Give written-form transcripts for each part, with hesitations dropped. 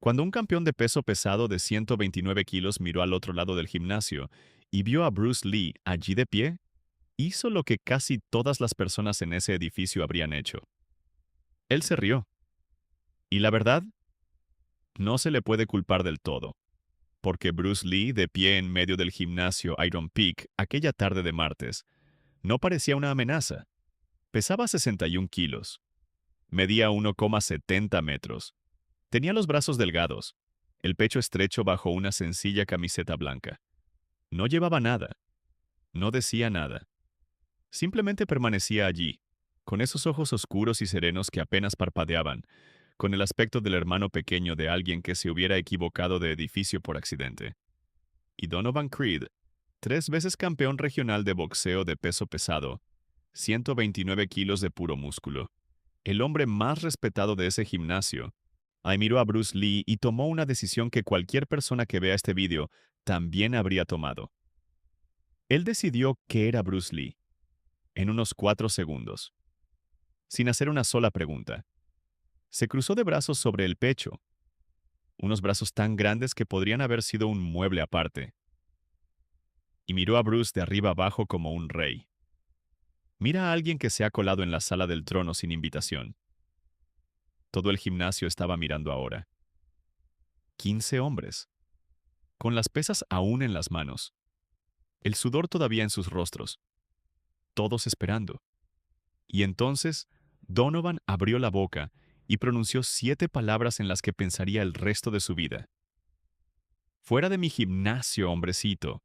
Cuando un campeón de peso pesado de 129 kilos miró al otro lado del gimnasio y vio a Bruce Lee allí de pie, hizo lo que casi todas las personas en ese edificio habrían hecho. Él se rió. Y la verdad, no se le puede culpar del todo, porque Bruce Lee, de pie en medio del gimnasio Iron Peak aquella tarde de martes, no parecía una amenaza. Pesaba 61 kilos, medía 1,70 metros, tenía los brazos delgados, el pecho estrecho bajo una sencilla camiseta blanca. No llevaba nada, no decía nada. Simplemente permanecía allí, con esos ojos oscuros y serenos que apenas parpadeaban, con el aspecto del hermano pequeño de alguien que se hubiera equivocado de edificio por accidente. Y Donovan Creed, 3 veces campeón regional de boxeo de peso pesado, 129 kilos de puro músculo, el hombre más respetado de ese gimnasio, ahí miró a Bruce Lee y tomó una decisión que cualquier persona que vea este vídeo también habría tomado. Él decidió que era Bruce Lee, en unos 4 segundos, sin hacer una sola pregunta. Se cruzó de brazos sobre el pecho, unos brazos tan grandes que podrían haber sido un mueble aparte, y miró a Bruce de arriba abajo como un rey. Mira a alguien que se ha colado en la sala del trono sin invitación. Todo el gimnasio estaba mirando ahora. 15 hombres, con las pesas aún en las manos, el sudor todavía en sus rostros, todos esperando. Y entonces, Donovan abrió la boca y pronunció 7 palabras en las que pensaría el resto de su vida. Fuera de mi gimnasio, hombrecito.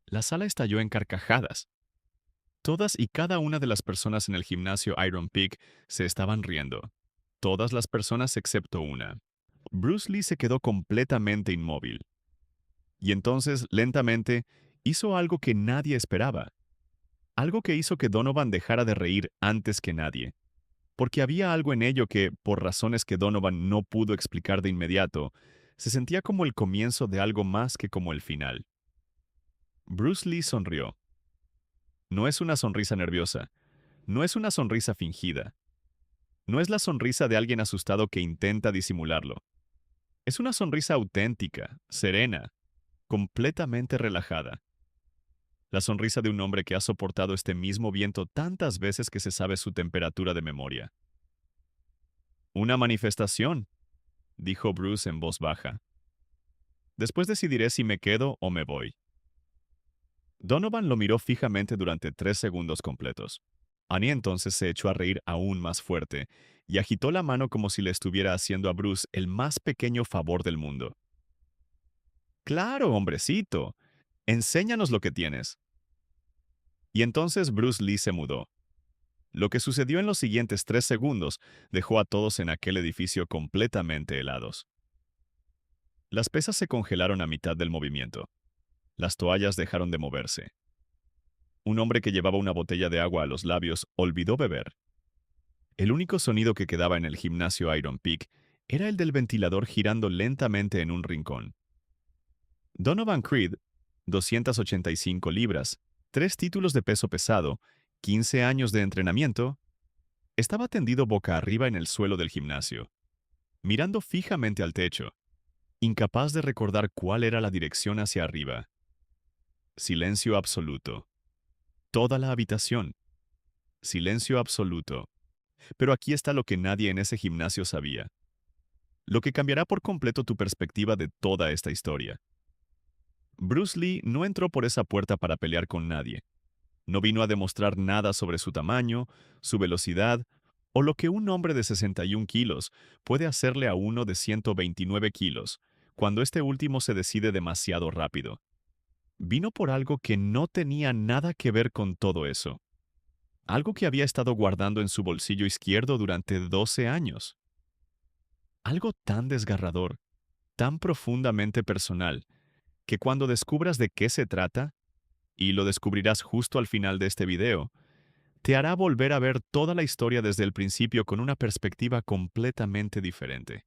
La sala estalló en carcajadas. Todas y cada una de las personas en el gimnasio Iron Peak se estaban riendo. Todas las personas excepto una. Bruce Lee se quedó completamente inmóvil. Y entonces, lentamente, hizo algo que nadie esperaba. Algo que hizo que Donovan dejara de reír antes que nadie. Porque había algo en ello que, por razones que Donovan no pudo explicar de inmediato, se sentía como el comienzo de algo más que como el final. Bruce Lee sonrió. No es una sonrisa nerviosa, no es una sonrisa fingida, no es la sonrisa de alguien asustado que intenta disimularlo. Es una sonrisa auténtica, serena, completamente relajada. La sonrisa de un hombre que ha soportado este mismo viento tantas veces que se sabe su temperatura de memoria. Una manifestación, dijo Bruce en voz baja. Después decidiré si me quedo o me voy. Donovan lo miró fijamente durante 3 segundos completos. Annie entonces se echó a reír aún más fuerte y agitó la mano como si le estuviera haciendo a Bruce el más pequeño favor del mundo. «Claro, hombrecito. Enséñanos lo que tienes». Y entonces Bruce Lee se mudó. Lo que sucedió en los siguientes 3 segundos dejó a todos en aquel edificio completamente helados. Las pesas se congelaron a mitad del movimiento. Las toallas dejaron de moverse. Un hombre que llevaba una botella de agua a los labios olvidó beber. El único sonido que quedaba en el gimnasio Iron Peak era el del ventilador girando lentamente en un rincón. Donovan Creed, 285 libras, 3 títulos de peso pesado, 15 años de entrenamiento, estaba tendido boca arriba en el suelo del gimnasio, mirando fijamente al techo, incapaz de recordar cuál era la dirección hacia arriba. Silencio absoluto. Toda la habitación. Silencio absoluto. Pero aquí está lo que nadie en ese gimnasio sabía. Lo que cambiará por completo tu perspectiva de toda esta historia. Bruce Lee no entró por esa puerta para pelear con nadie. No vino a demostrar nada sobre su tamaño, su velocidad, o lo que un hombre de 61 kilos puede hacerle a uno de 129 kilos, cuando este último se decide demasiado rápido. Vino por algo que no tenía nada que ver con todo eso. Algo que había estado guardando en su bolsillo izquierdo durante 12 años. Algo tan desgarrador, tan profundamente personal, que cuando descubras de qué se trata, y lo descubrirás justo al final de este video, te hará volver a ver toda la historia desde el principio con una perspectiva completamente diferente.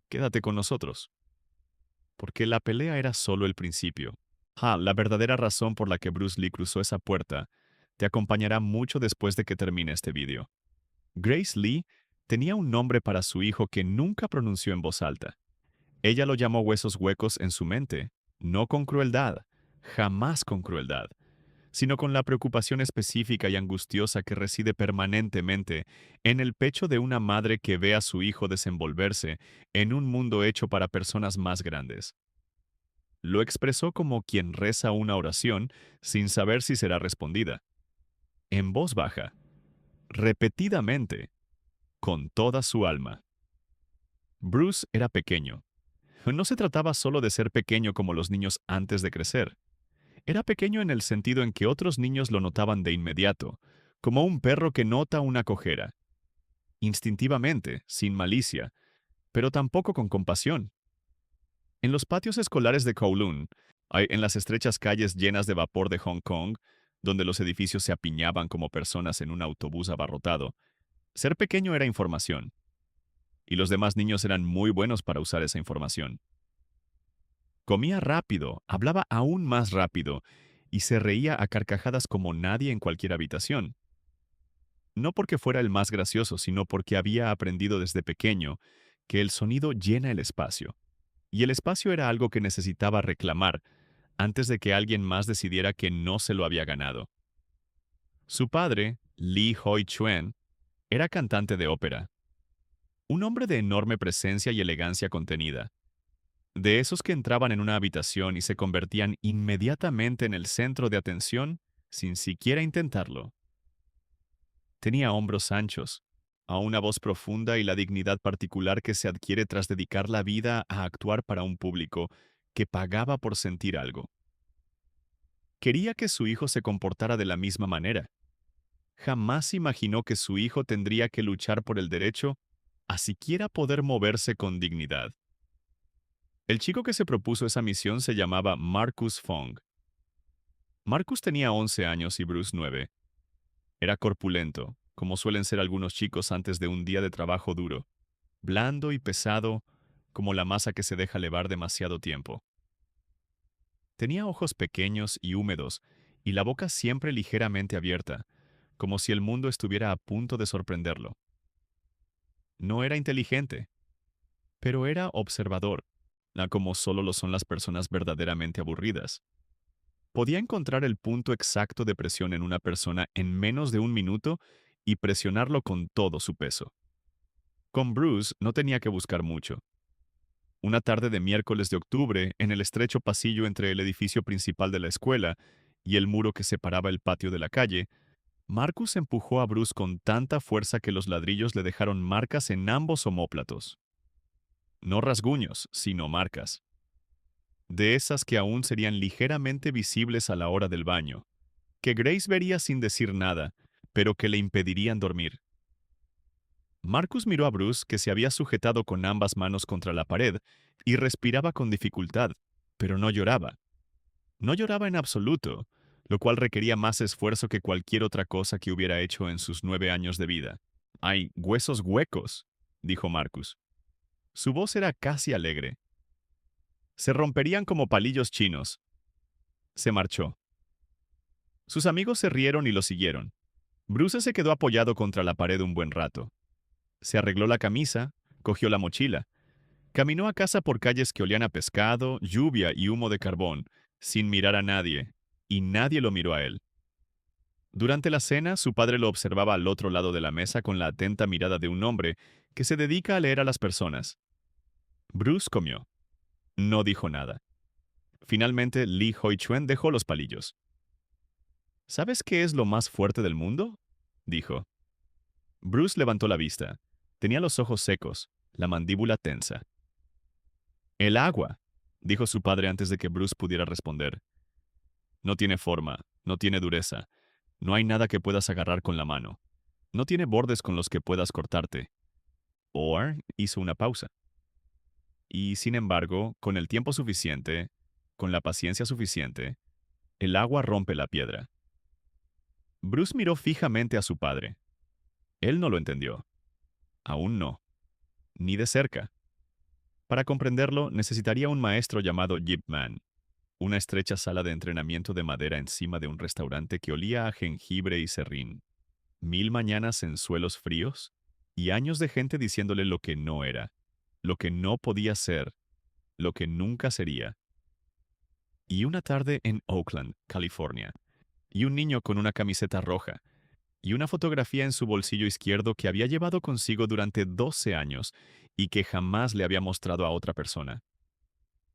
Quédate con nosotros, porque la pelea era solo el principio. La verdadera razón por la que Bruce Lee cruzó esa puerta te acompañará mucho después de que termine este video. Grace Lee tenía un nombre para su hijo que nunca pronunció en voz alta. Ella lo llamó huesos huecos en su mente, no con crueldad, jamás con crueldad, sino con la preocupación específica y angustiosa que reside permanentemente en el pecho de una madre que ve a su hijo desenvolverse en un mundo hecho para personas más grandes. Lo expresó como quien reza una oración sin saber si será respondida, en voz baja, repetidamente, con toda su alma. Bruce era pequeño. No se trataba solo de ser pequeño como los niños antes de crecer. Era pequeño en el sentido en que otros niños lo notaban de inmediato, como un perro que nota una cojera, instintivamente, sin malicia, pero tampoco con compasión. En los patios escolares de Kowloon, en las estrechas calles llenas de vapor de Hong Kong, donde los edificios se apiñaban como personas en un autobús abarrotado, ser pequeño era información, y los demás niños eran muy buenos para usar esa información. Comía rápido, hablaba aún más rápido, y se reía a carcajadas como nadie en cualquier habitación. No porque fuera el más gracioso, sino porque había aprendido desde pequeño que el sonido llena el espacio, y el espacio era algo que necesitaba reclamar antes de que alguien más decidiera que no se lo había ganado. Su padre, Lee Hoi-chuen, era cantante de ópera, un hombre de enorme presencia y elegancia contenida, de esos que entraban en una habitación y se convertían inmediatamente en el centro de atención sin siquiera intentarlo. Tenía hombros anchos, a una voz profunda y la dignidad particular que se adquiere tras dedicar la vida a actuar para un público que pagaba por sentir algo. Quería que su hijo se comportara de la misma manera. Jamás imaginó que su hijo tendría que luchar por el derecho a siquiera poder moverse con dignidad. El chico que se propuso esa misión se llamaba Marcus Fong. Marcus tenía 11 años y Bruce 9. Era corpulento, como suelen ser algunos chicos antes de un día de trabajo duro, blando y pesado, como la masa que se deja levar demasiado tiempo. Tenía ojos pequeños y húmedos, y la boca siempre ligeramente abierta, como si el mundo estuviera a punto de sorprenderlo. No era inteligente, pero era observador, como solo lo son las personas verdaderamente aburridas. Podía encontrar el punto exacto de presión en una persona en menos de un minuto y presionarlo con todo su peso. Con Bruce no tenía que buscar mucho. Una tarde de miércoles de octubre, en el estrecho pasillo entre el edificio principal de la escuela y el muro que separaba el patio de la calle, Marcus empujó a Bruce con tanta fuerza que los ladrillos le dejaron marcas en ambos omóplatos. No rasguños, sino marcas. De esas que aún serían ligeramente visibles a la hora del baño, que Grace vería sin decir nada, pero que le impedirían dormir. Marcus miró a Bruce, que se había sujetado con ambas manos contra la pared, y respiraba con dificultad, pero no lloraba. No lloraba en absoluto, lo cual requería más esfuerzo que cualquier otra cosa que hubiera hecho en sus 9 años de vida. «Hay huesos huecos», dijo Marcus. Su voz era casi alegre. «Se romperían como palillos chinos». Se marchó. Sus amigos se rieron y lo siguieron. Bruce se quedó apoyado contra la pared un buen rato. Se arregló la camisa, cogió la mochila. Caminó a casa por calles que olían a pescado, lluvia y humo de carbón, sin mirar a nadie, y nadie lo miró a él. Durante la cena, su padre lo observaba al otro lado de la mesa con la atenta mirada de un hombre que se dedica a leer a las personas. Bruce comió. No dijo nada. Finalmente, Lee Hoi-chuen dejó los palillos. ¿Sabes qué es lo más fuerte del mundo?, dijo. Bruce levantó la vista. Tenía los ojos secos, la mandíbula tensa. «El agua», dijo su padre antes de que Bruce pudiera responder. «No tiene forma, no tiene dureza, no hay nada que puedas agarrar con la mano, no tiene bordes con los que puedas cortarte». Orr hizo una pausa. Y, sin embargo, con el tiempo suficiente, con la paciencia suficiente, el agua rompe la piedra. Bruce miró fijamente a su padre. Él no lo entendió. Aún no. Ni de cerca. Para comprenderlo, necesitaría un maestro llamado Yip Man, una estrecha sala de entrenamiento de madera encima de un restaurante que olía a jengibre y serrín, 1000 mañanas en suelos fríos y años de gente diciéndole lo que no era, lo que no podía ser, lo que nunca sería. Y una tarde en Oakland, California, y un niño con una camiseta roja, y una fotografía en su bolsillo izquierdo que había llevado consigo durante 12 años y que jamás le había mostrado a otra persona.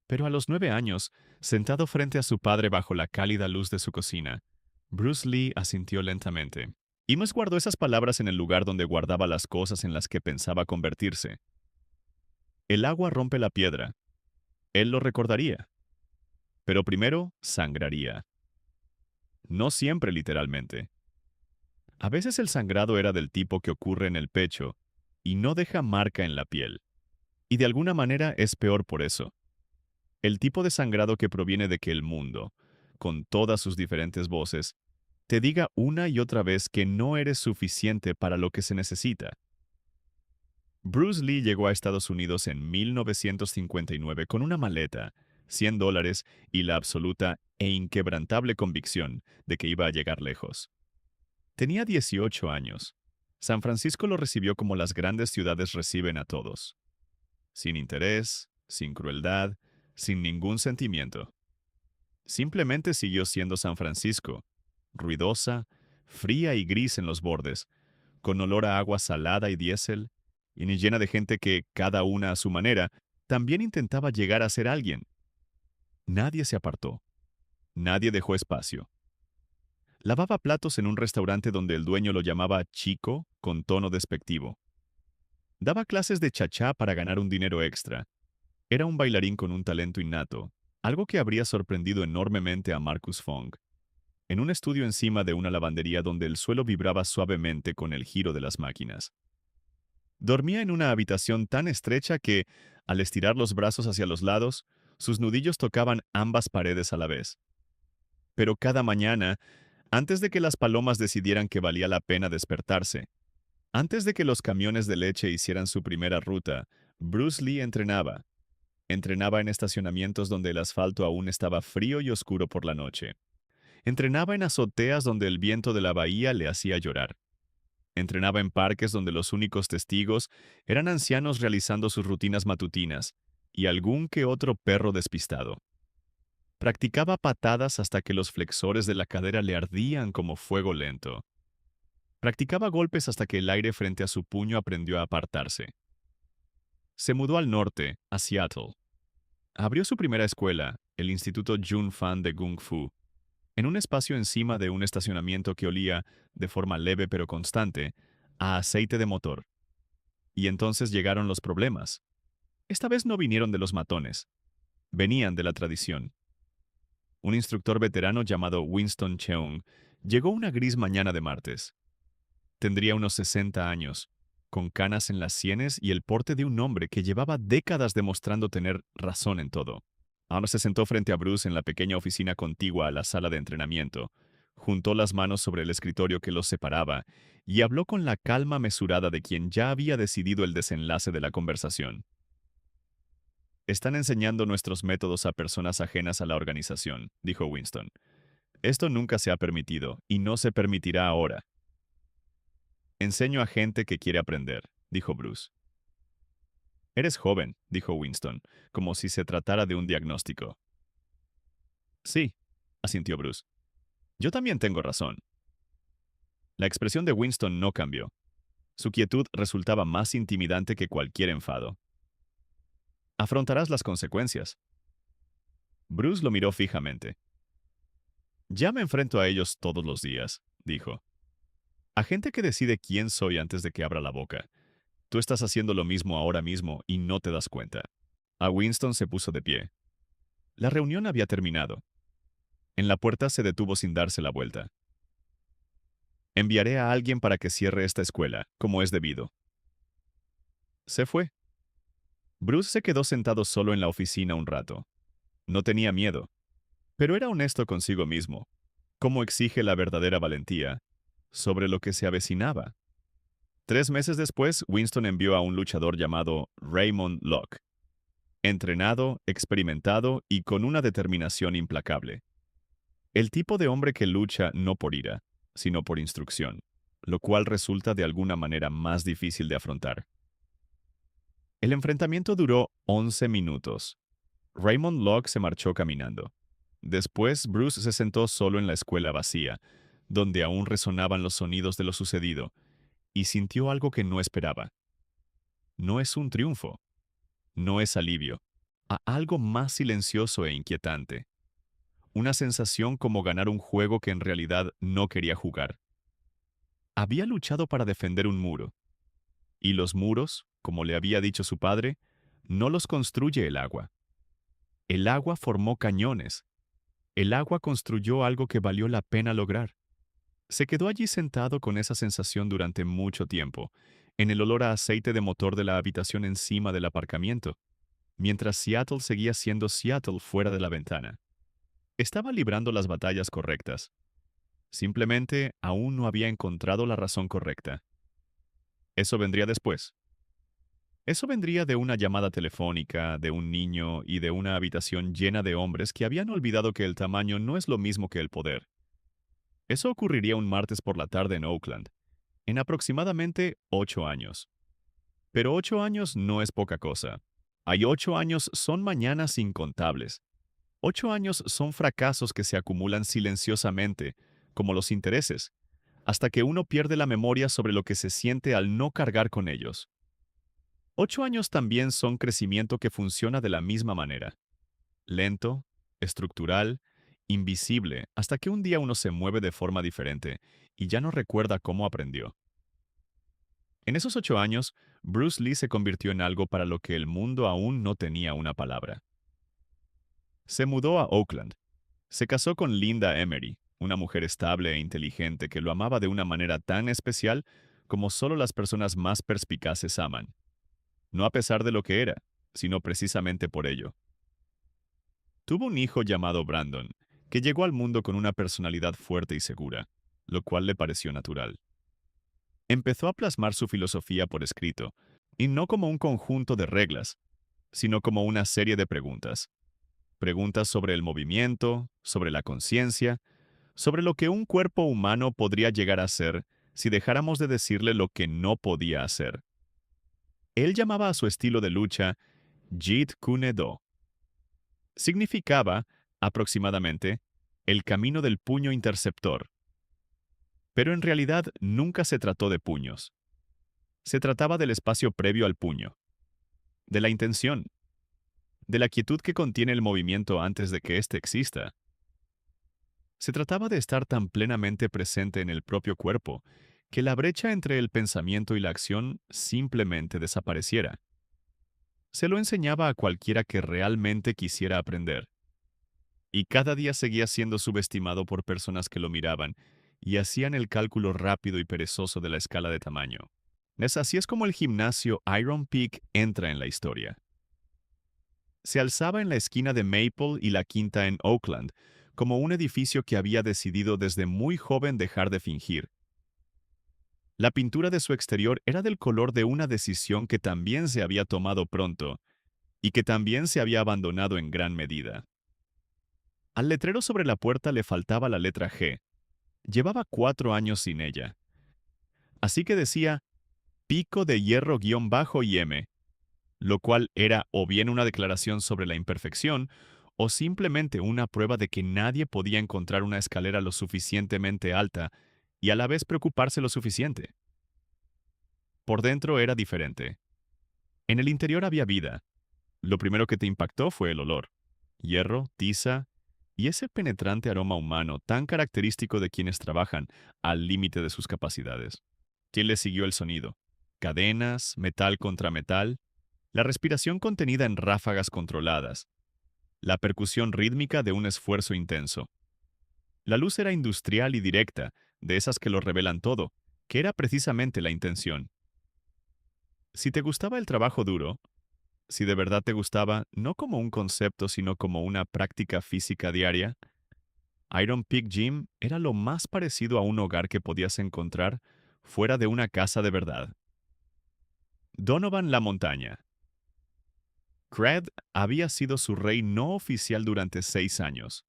Pero a los 9 años, sentado frente a su padre bajo la cálida luz de su cocina, Bruce Lee asintió lentamente. Imus guardó esas palabras en el lugar donde guardaba las cosas en las que pensaba convertirse. El agua rompe la piedra. Él lo recordaría. Pero primero sangraría. No siempre literalmente. A veces el sangrado era del tipo que ocurre en el pecho y no deja marca en la piel. Y de alguna manera es peor por eso. El tipo de sangrado que proviene de que el mundo, con todas sus diferentes voces, te diga una y otra vez que no eres suficiente para lo que se necesita. Bruce Lee llegó a Estados Unidos en 1959 con una maleta, $100 y la absoluta e inquebrantable convicción de que iba a llegar lejos. Tenía 18 años. San Francisco lo recibió como las grandes ciudades reciben a todos. Sin interés, sin crueldad, sin ningún sentimiento. Simplemente siguió siendo San Francisco, ruidosa, fría y gris en los bordes, con olor a agua salada y diésel, y llena de gente que, cada una a su manera, también intentaba llegar a ser alguien. Nadie se apartó. Nadie dejó espacio. Lavaba platos en un restaurante donde el dueño lo llamaba chico con tono despectivo. Daba clases de chachá para ganar un dinero extra. Era un bailarín con un talento innato, algo que habría sorprendido enormemente a Marcus Fong, en un estudio encima de una lavandería donde el suelo vibraba suavemente con el giro de las máquinas. Dormía en una habitación tan estrecha que, al estirar los brazos hacia los lados, sus nudillos tocaban ambas paredes a la vez. Pero cada mañana, antes de que las palomas decidieran que valía la pena despertarse, antes de que los camiones de leche hicieran su primera ruta, Bruce Lee entrenaba. Entrenaba en estacionamientos donde el asfalto aún estaba frío y oscuro por la noche. Entrenaba en azoteas donde el viento de la bahía le hacía llorar. Entrenaba en parques donde los únicos testigos eran ancianos realizando sus rutinas matutinas y algún que otro perro despistado. Practicaba patadas hasta que los flexores de la cadera le ardían como fuego lento. Practicaba golpes hasta que el aire frente a su puño aprendió a apartarse. Se mudó al norte, a Seattle. Abrió su primera escuela, el Instituto Jun Fan de Kung Fu, en un espacio encima de un estacionamiento que olía, de forma leve pero constante, a aceite de motor. Y entonces llegaron los problemas. Esta vez no vinieron de los matones. Venían de la tradición. Un instructor veterano llamado Winston Cheung llegó una gris mañana de martes. Tendría unos 60 años, con canas en las sienes y el porte de un hombre que llevaba décadas demostrando tener razón en todo. Ahora se sentó frente a Bruce en la pequeña oficina contigua a la sala de entrenamiento, juntó las manos sobre el escritorio que los separaba y habló con la calma mesurada de quien ya había decidido el desenlace de la conversación. Están enseñando nuestros métodos a personas ajenas a la organización, dijo Winston. Esto nunca se ha permitido y no se permitirá ahora. Enseño a gente que quiere aprender, dijo Bruce. Eres joven, dijo Winston, como si se tratara de un diagnóstico. Sí, asintió Bruce. Yo también tengo razón. La expresión de Winston no cambió. Su quietud resultaba más intimidante que cualquier enfado. Afrontarás las consecuencias. Bruce lo miró fijamente. Ya me enfrento a ellos todos los días, dijo. A gente que decide quién soy antes de que abra la boca. Tú estás haciendo lo mismo ahora mismo y no te das cuenta. A Winston se puso de pie. La reunión había terminado. En la puerta se detuvo sin darse la vuelta. Enviaré a alguien para que cierre esta escuela, como es debido. Se fue. Bruce se quedó sentado solo en la oficina un rato. No tenía miedo, pero era honesto consigo mismo, como exige la verdadera valentía, sobre lo que se avecinaba. 3 meses después, Winston envió a un luchador llamado Raymond Locke, entrenado, experimentado y con una determinación implacable. El tipo de hombre que lucha no por ira, sino por instrucción, lo cual resulta de alguna manera más difícil de afrontar. El enfrentamiento duró 11 minutos. Raymond Locke se marchó caminando. Después, Bruce se sentó solo en la escuela vacía, donde aún resonaban los sonidos de lo sucedido, y sintió algo que no esperaba. No es un triunfo, no es alivio, a algo más silencioso e inquietante. Una sensación como ganar un juego que en realidad no quería jugar. Había luchado para defender un muro, y los muros, como le había dicho su padre, no los construye el agua. El agua formó cañones. El agua construyó algo que valió la pena lograr. Se quedó allí sentado con esa sensación durante mucho tiempo, en el olor a aceite de motor de la habitación encima del aparcamiento, mientras Seattle seguía siendo Seattle fuera de la ventana. Estaba librando las batallas correctas. Simplemente aún no había encontrado la razón correcta. Eso vendría después. Eso vendría de una llamada telefónica, de un niño y de una habitación llena de hombres que habían olvidado que el tamaño no es lo mismo que el poder. Eso ocurriría un martes por la tarde en Oakland, en aproximadamente 8 años. Pero 8 años no es poca cosa. Hay 8 años son mañanas incontables. 8 años son fracasos que se acumulan silenciosamente, como los intereses, hasta que uno pierde la memoria sobre lo que se siente al no cargar con ellos. 8 años también son crecimiento que funciona de la misma manera. Lento, estructural, invisible, hasta que un día uno se mueve de forma diferente y ya no recuerda cómo aprendió. En esos 8 años, Bruce Lee se convirtió en algo para lo que el mundo aún no tenía una palabra. Se mudó a Oakland. Se casó con Linda Emery, una mujer estable e inteligente que lo amaba de una manera tan especial como solo las personas más perspicaces aman. No a pesar de lo que era, sino precisamente por ello. Tuvo un hijo llamado Brandon, que llegó al mundo con una personalidad fuerte y segura, lo cual le pareció natural. Empezó a plasmar su filosofía por escrito, y no como un conjunto de reglas, sino como una serie de preguntas. Preguntas sobre el movimiento, sobre la conciencia, sobre lo que un cuerpo humano podría llegar a ser si dejáramos de decirle lo que no podía hacer. Él llamaba a su estilo de lucha Jeet Kune Do. Significaba, aproximadamente, el camino del puño interceptor. Pero en realidad nunca se trató de puños. Se trataba del espacio previo al puño, de la intención, de la quietud que contiene el movimiento antes de que éste exista. Se trataba de estar tan plenamente presente en el propio cuerpo que la brecha entre el pensamiento y la acción simplemente desapareciera. Se lo enseñaba a cualquiera que realmente quisiera aprender. Y cada día seguía siendo subestimado por personas que lo miraban y hacían el cálculo rápido y perezoso de la escala de tamaño. Así es como el gimnasio Iron Peak entra en la historia. Se alzaba en la esquina de Maple y la Quinta en Oakland, como un edificio que había decidido desde muy joven dejar de fingir. La pintura de su exterior era del color de una decisión que también se había tomado pronto y que también se había abandonado en gran medida. Al letrero sobre la puerta le faltaba la letra G. Llevaba 4 años sin ella. Así que decía pico de hierro-y M, lo cual era o bien una declaración sobre la imperfección o simplemente una prueba de que nadie podía encontrar una escalera lo suficientemente alta y a la vez preocuparse lo suficiente. Por dentro era diferente. En el interior había vida. Lo primero que te impactó fue el olor. Hierro, tiza y ese penetrante aroma humano tan característico de quienes trabajan al límite de sus capacidades. ¿Quién le siguió el sonido? Cadenas, metal contra metal, la respiración contenida en ráfagas controladas, la percusión rítmica de un esfuerzo intenso. La luz era industrial y directa, de esas que lo revelan todo, que era precisamente la intención. Si te gustaba el trabajo duro, si de verdad te gustaba, no como un concepto, sino como una práctica física diaria, Iron Peak Gym era lo más parecido a un hogar que podías encontrar fuera de una casa de verdad. Donovan la montaña. Cred había sido su rey no oficial durante 6 años.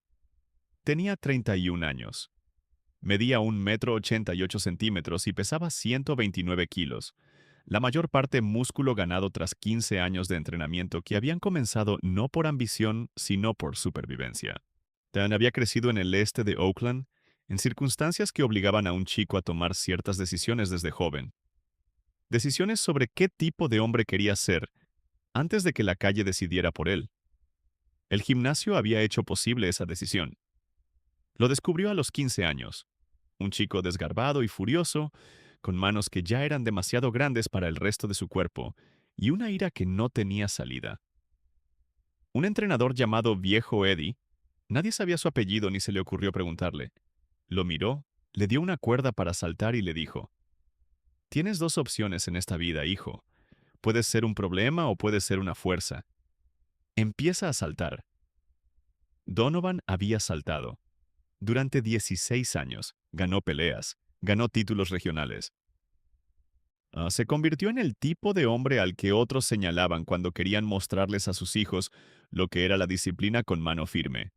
Tenía 31 años. Medía 1,88 m y pesaba 129 kilos, la mayor parte músculo ganado tras 15 años de entrenamiento que habían comenzado no por ambición, sino por supervivencia. Dan había crecido en el este de Oakland, en circunstancias que obligaban a un chico a tomar ciertas decisiones desde joven. Decisiones sobre qué tipo de hombre quería ser, antes de que la calle decidiera por él. El gimnasio había hecho posible esa decisión. Lo descubrió a los 15 años. Un chico desgarbado y furioso, con manos que ya eran demasiado grandes para el resto de su cuerpo, y una ira que no tenía salida. Un entrenador llamado Viejo Eddie, nadie sabía su apellido ni se le ocurrió preguntarle. Lo miró, le dio una cuerda para saltar y le dijo: «Tienes dos opciones en esta vida, hijo. Puedes ser un problema o puedes ser una fuerza. Empieza a saltar». Donovan había saltado. Durante 16 años, ganó peleas, ganó títulos regionales. Se convirtió en el tipo de hombre al que otros señalaban cuando querían mostrarles a sus hijos lo que era la disciplina con mano firme.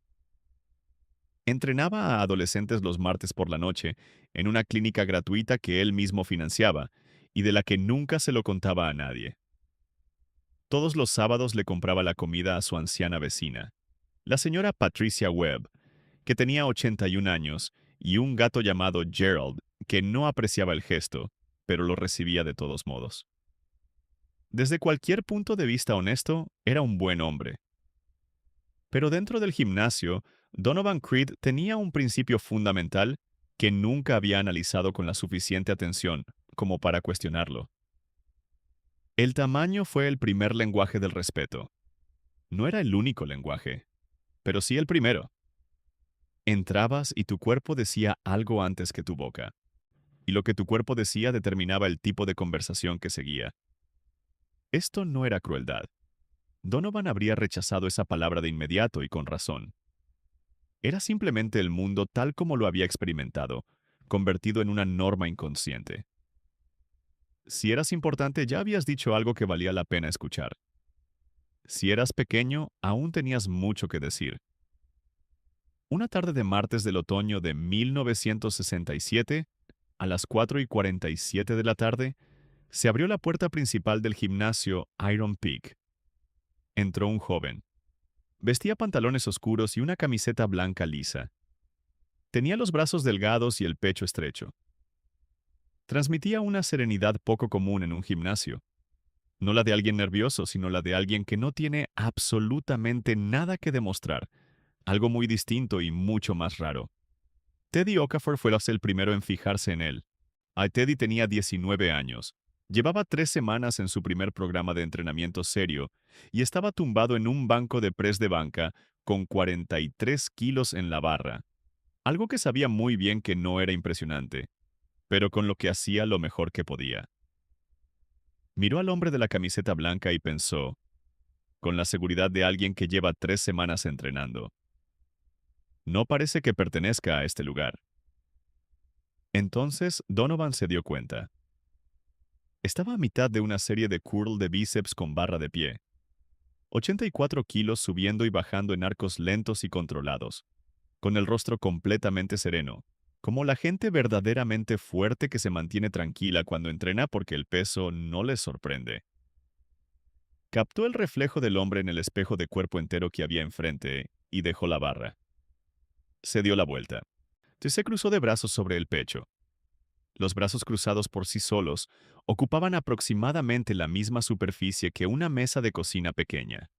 Entrenaba a adolescentes los martes por la noche en una clínica gratuita que él mismo financiaba y de la que nunca se lo contaba a nadie. Todos los sábados le compraba la comida a su anciana vecina, la señora Patricia Webb, que tenía 81 años, y un gato llamado Gerald, que no apreciaba el gesto, pero lo recibía de todos modos. Desde cualquier punto de vista honesto, era un buen hombre. Pero dentro del gimnasio, Donovan Creed tenía un principio fundamental que nunca había analizado con la suficiente atención como para cuestionarlo. El tamaño fue el primer lenguaje del respeto. No era el único lenguaje, pero sí el primero. Entrabas y tu cuerpo decía algo antes que tu boca, y lo que tu cuerpo decía determinaba el tipo de conversación que seguía. Esto no era crueldad. Donovan habría rechazado esa palabra de inmediato y con razón. Era simplemente el mundo tal como lo había experimentado, convertido en una norma inconsciente. Si eras importante, ya habías dicho algo que valía la pena escuchar. Si eras pequeño, aún tenías mucho que decir. Una tarde de martes del otoño de 1967, a las 4:47 de la tarde, se abrió la puerta principal del gimnasio Iron Peak. Entró un joven. Vestía pantalones oscuros y una camiseta blanca lisa. Tenía los brazos delgados y el pecho estrecho. Transmitía una serenidad poco común en un gimnasio. No la de alguien nervioso, sino la de alguien que no tiene absolutamente nada que demostrar. Algo muy distinto y mucho más raro. Teddy Okafor fue el primero en fijarse en él. Teddy tenía 19 años. Llevaba 3 semanas en su primer programa de entrenamiento serio y estaba tumbado en un banco de press de banca con 43 kilos en la barra. Algo que sabía muy bien que no era impresionante, pero con lo que hacía lo mejor que podía. Miró al hombre de la camiseta blanca y pensó, con la seguridad de alguien que lleva 3 semanas entrenando: no parece que pertenezca a este lugar. Entonces Donovan se dio cuenta. Estaba a mitad de una serie de curl de bíceps con barra de pie. 84 kilos subiendo y bajando en arcos lentos y controlados, con el rostro completamente sereno, como la gente verdaderamente fuerte que se mantiene tranquila cuando entrena porque el peso no les sorprende. Captó el reflejo del hombre en el espejo de cuerpo entero que había enfrente y dejó la barra. Se dio la vuelta. Se cruzó de brazos sobre el pecho. Los brazos cruzados por sí solos ocupaban aproximadamente la misma superficie que una mesa de cocina pequeña.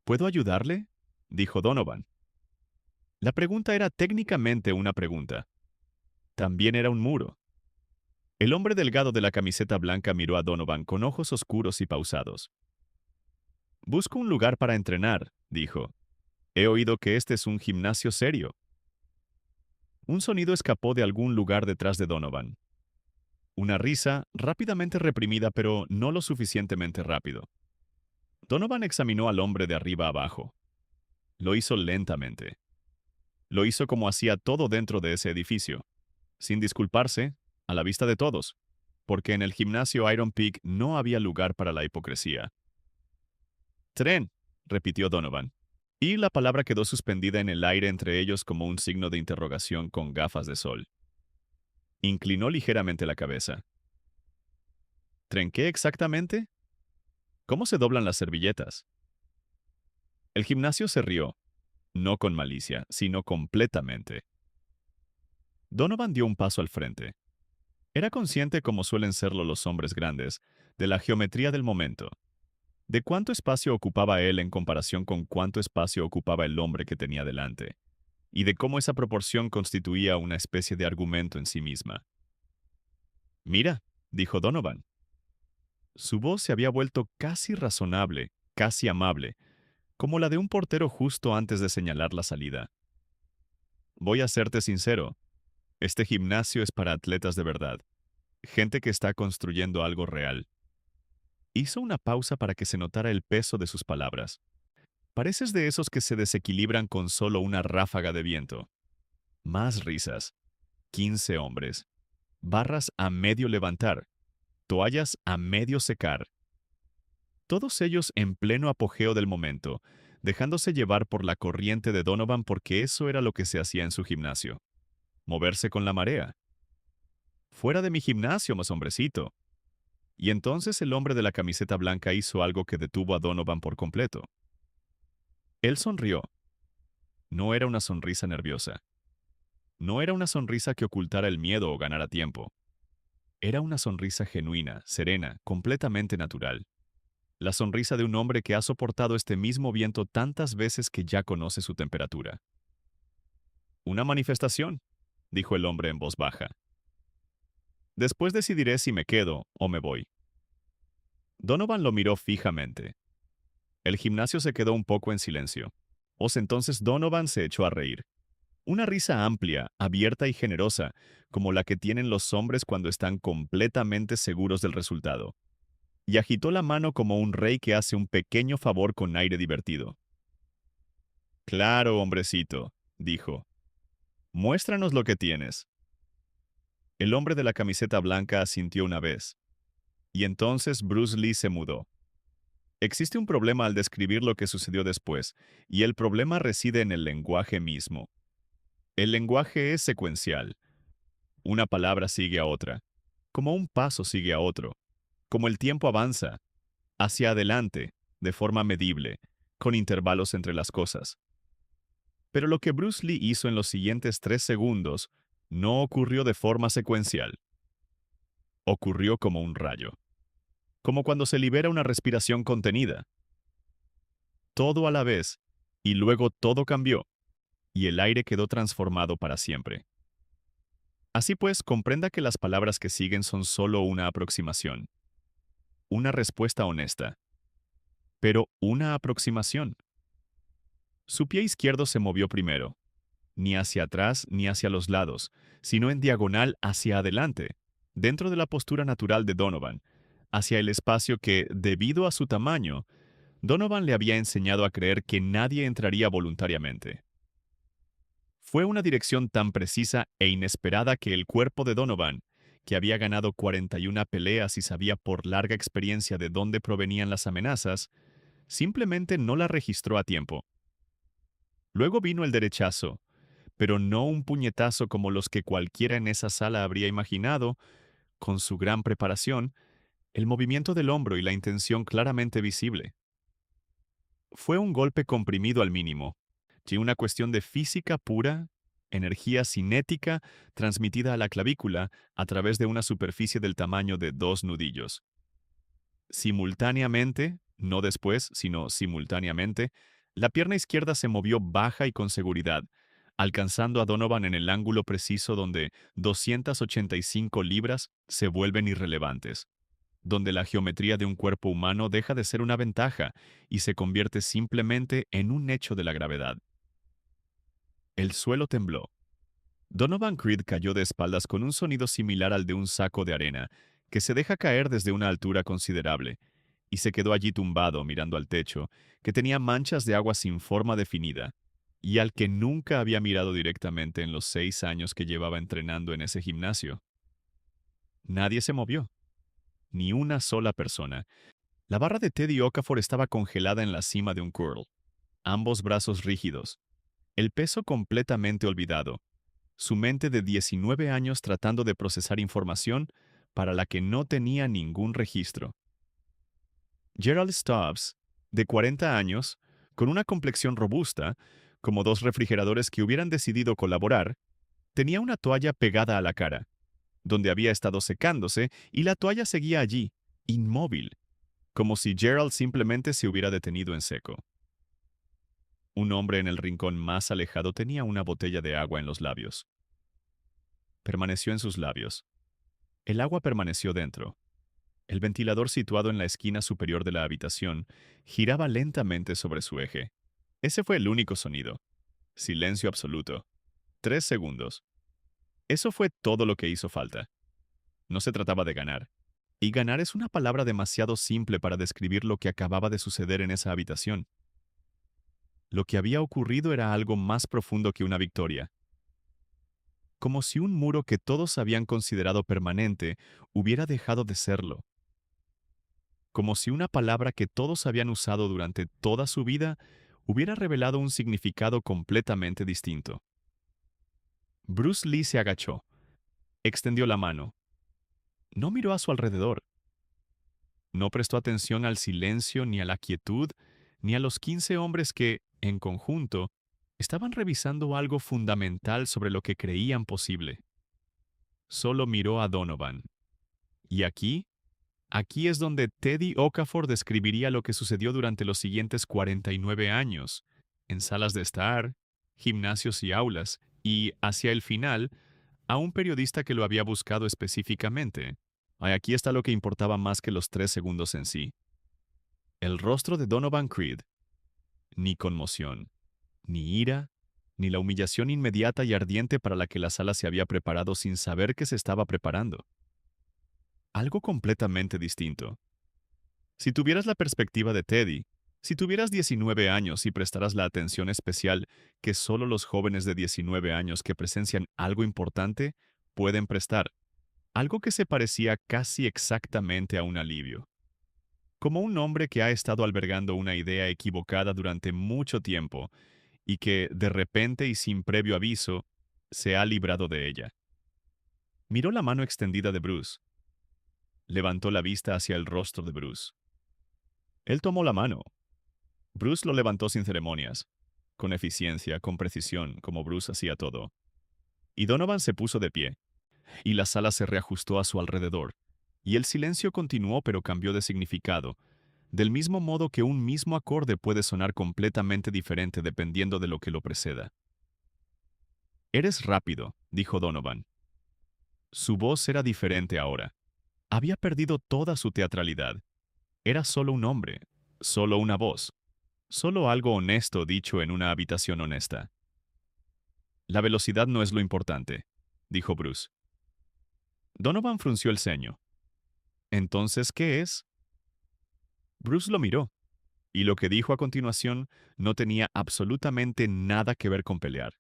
¿Puedo ayudarle?, dijo Donovan. La pregunta era técnicamente una pregunta. También era un muro. El hombre delgado de la camiseta blanca miró a Donovan con ojos oscuros y pausados. «Busco un lugar para entrenar», dijo. «He oído que este es un gimnasio serio». Un sonido escapó de algún lugar detrás de Donovan. Una risa, rápidamente reprimida, pero no lo suficientemente rápido. Donovan examinó al hombre de arriba abajo. Lo hizo lentamente. Lo hizo como hacía todo dentro de ese edificio, sin disculparse, a la vista de todos, porque en el gimnasio Iron Peak no había lugar para la hipocresía. «Tren», repitió Donovan, y la palabra quedó suspendida en el aire entre ellos como un signo de interrogación con gafas de sol. Inclinó ligeramente la cabeza. ¿Tren qué exactamente? ¿Cómo se doblan las servilletas? El gimnasio se rió, no con malicia, sino completamente. Donovan dio un paso al frente. Era consciente, como suelen serlo los hombres grandes, de la geometría del momento, de cuánto espacio ocupaba él en comparación con cuánto espacio ocupaba el hombre que tenía delante, y de cómo esa proporción constituía una especie de argumento en sí misma. Mira, dijo Donovan. Su voz se había vuelto casi razonable, casi amable, como la de un portero justo antes de señalar la salida. Voy a serte sincero, este gimnasio es para atletas de verdad, gente que está construyendo algo real. Hizo una pausa para que se notara el peso de sus palabras. Pareces de esos que se desequilibran con solo una ráfaga de viento. Más risas. 15 hombres. Barras a medio levantar. Toallas a medio secar. Todos ellos en pleno apogeo del momento, dejándose llevar por la corriente de Donovan porque eso era lo que se hacía en su gimnasio. Moverse con la marea. Fuera de mi gimnasio, más hombrecito. Y entonces el hombre de la camiseta blanca hizo algo que detuvo a Donovan por completo. Él sonrió. No era una sonrisa nerviosa. No era una sonrisa que ocultara el miedo o ganara tiempo. Era una sonrisa genuina, serena, completamente natural. La sonrisa de un hombre que ha soportado este mismo viento tantas veces que ya conoce su temperatura. Una manifestación, dijo el hombre en voz baja. Después decidiré si me quedo o me voy. Donovan lo miró fijamente. El gimnasio se quedó un poco en silencio. Entonces Donovan se echó a reír. Una risa amplia, abierta y generosa, como la que tienen los hombres cuando están completamente seguros del resultado. Y agitó la mano como un rey que hace un pequeño favor con aire divertido. Claro, hombrecito, dijo. Muéstranos lo que tienes. El hombre de la camiseta blanca asintió una vez. Y entonces Bruce Lee se mudó. Existe un problema al describir lo que sucedió después, y el problema reside en el lenguaje mismo. El lenguaje es secuencial. Una palabra sigue a otra, como un paso sigue a otro, como el tiempo avanza, hacia adelante, de forma medible, con intervalos entre las cosas. Pero lo que Bruce Lee hizo en los siguientes 3 segundos no ocurrió de forma secuencial. Ocurrió como un rayo, como cuando se libera una respiración contenida. Todo a la vez, y luego todo cambió, y el aire quedó transformado para siempre. Así pues, comprenda que las palabras que siguen son solo una aproximación, una respuesta honesta, pero una aproximación. Su pie izquierdo se movió primero, ni hacia atrás ni hacia los lados, sino en diagonal hacia adelante, dentro de la postura natural de Donovan, hacia el espacio que, debido a su tamaño, Donovan le había enseñado a creer que nadie entraría voluntariamente. Fue una dirección tan precisa e inesperada que el cuerpo de Donovan, que había ganado 41 peleas y sabía por larga experiencia de dónde provenían las amenazas, simplemente no la registró a tiempo. Luego vino el derechazo, pero no un puñetazo como los que cualquiera en esa sala habría imaginado, con su gran preparación, el movimiento del hombro y la intención claramente visible. Fue un golpe comprimido al mínimo, y una cuestión de física pura, energía cinética transmitida a la clavícula a través de una superficie del tamaño de 2 nudillos. Simultáneamente, no después, sino simultáneamente, la pierna izquierda se movió baja y con seguridad, alcanzando a Donovan en el ángulo preciso donde 285 libras se vuelven irrelevantes, donde la geometría de un cuerpo humano deja de ser una ventaja y se convierte simplemente en un hecho de la gravedad. El suelo tembló. Donovan Creed cayó de espaldas con un sonido similar al de un saco de arena, que se deja caer desde una altura considerable, y se quedó allí tumbado mirando al techo, que tenía manchas de agua sin forma definida, y al que nunca había mirado directamente en los 6 años que llevaba entrenando en ese gimnasio. Nadie se movió, ni una sola persona. La barra de Teddy Okafor estaba congelada en la cima de un curl, ambos brazos rígidos, el peso completamente olvidado, su mente de 19 años tratando de procesar información, para la que no tenía ningún registro. Gerald Stubbs, de 40 años, con una complexión robusta, como dos refrigeradores que hubieran decidido colaborar, tenía una toalla pegada a la cara, donde había estado secándose, y la toalla seguía allí, inmóvil, como si Gerald simplemente se hubiera detenido en seco. Un hombre en el rincón más alejado tenía una botella de agua en los labios. Permaneció en sus labios. El agua permaneció dentro. El ventilador situado en la esquina superior de la habitación giraba lentamente sobre su eje. Ese fue el único sonido. Silencio absoluto. 3 segundos. Eso fue todo lo que hizo falta. No se trataba de ganar. Y ganar es una palabra demasiado simple para describir lo que acababa de suceder en esa habitación. Lo que había ocurrido era algo más profundo que una victoria. Como si un muro que todos habían considerado permanente hubiera dejado de serlo. Como si una palabra que todos habían usado durante toda su vida hubiera revelado un significado completamente distinto. Bruce Lee se agachó, extendió la mano. No miró a su alrededor. No prestó atención al silencio, ni a la quietud, ni a los 15 hombres que, en conjunto, estaban revisando algo fundamental sobre lo que creían posible. Solo miró a Donovan. Y aquí es donde Teddy Okafor describiría lo que sucedió durante los siguientes 49 años, en salas de estar, gimnasios y aulas, y, hacia el final, a un periodista que lo había buscado específicamente. Aquí está lo que importaba más que los 3 segundos en sí. El rostro de Donovan Creed. Ni conmoción, ni ira, ni la humillación inmediata y ardiente para la que la sala se había preparado sin saber que se estaba preparando. Algo completamente distinto. Si tuvieras la perspectiva de Teddy, si tuvieras 19 años y prestaras la atención especial que solo los jóvenes de 19 años que presencian algo importante pueden prestar, algo que se parecía casi exactamente a un alivio. Como un hombre que ha estado albergando una idea equivocada durante mucho tiempo y que, de repente y sin previo aviso, se ha librado de ella. Miró la mano extendida de Bruce. Levantó la vista hacia el rostro de Bruce. Él tomó la mano. Bruce lo levantó sin ceremonias, con eficiencia, con precisión, como Bruce hacía todo. Y Donovan se puso de pie, y la sala se reajustó a su alrededor, y el silencio continuó pero cambió de significado, del mismo modo que un mismo acorde puede sonar completamente diferente dependiendo de lo que lo preceda. «Eres rápido», dijo Donovan. Su voz era diferente ahora. Había perdido toda su teatralidad. Era solo un hombre, solo una voz, solo algo honesto dicho en una habitación honesta. «La velocidad no es lo importante», dijo Bruce. Donovan frunció el ceño. «¿Entonces qué es?» Bruce lo miró, y lo que dijo a continuación no tenía absolutamente nada que ver con pelear.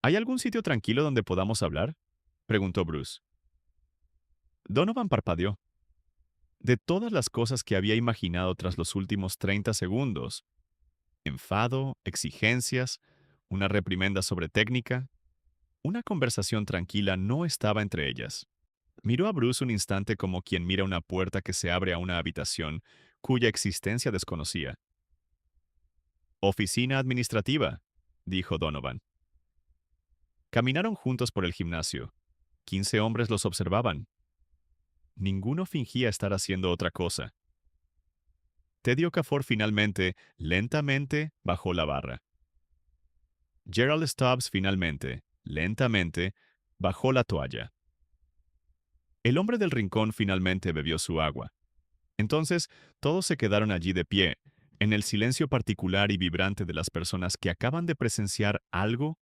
«¿Hay algún sitio tranquilo donde podamos hablar?», preguntó Bruce. Donovan parpadeó. De todas las cosas que había imaginado tras los últimos 30 segundos, enfado, exigencias, una reprimenda sobre técnica, una conversación tranquila no estaba entre ellas. Miró a Bruce un instante como quien mira una puerta que se abre a una habitación cuya existencia desconocía. «Oficina administrativa», dijo Donovan. Caminaron juntos por el gimnasio. 15 hombres los observaban. Ninguno fingía estar haciendo otra cosa. Teddy Okafor finalmente, lentamente, bajó la barra. Gerald Stubbs finalmente, lentamente, bajó la toalla. El hombre del rincón finalmente bebió su agua. Entonces, todos se quedaron allí de pie, en el silencio particular y vibrante de las personas que acaban de presenciar algo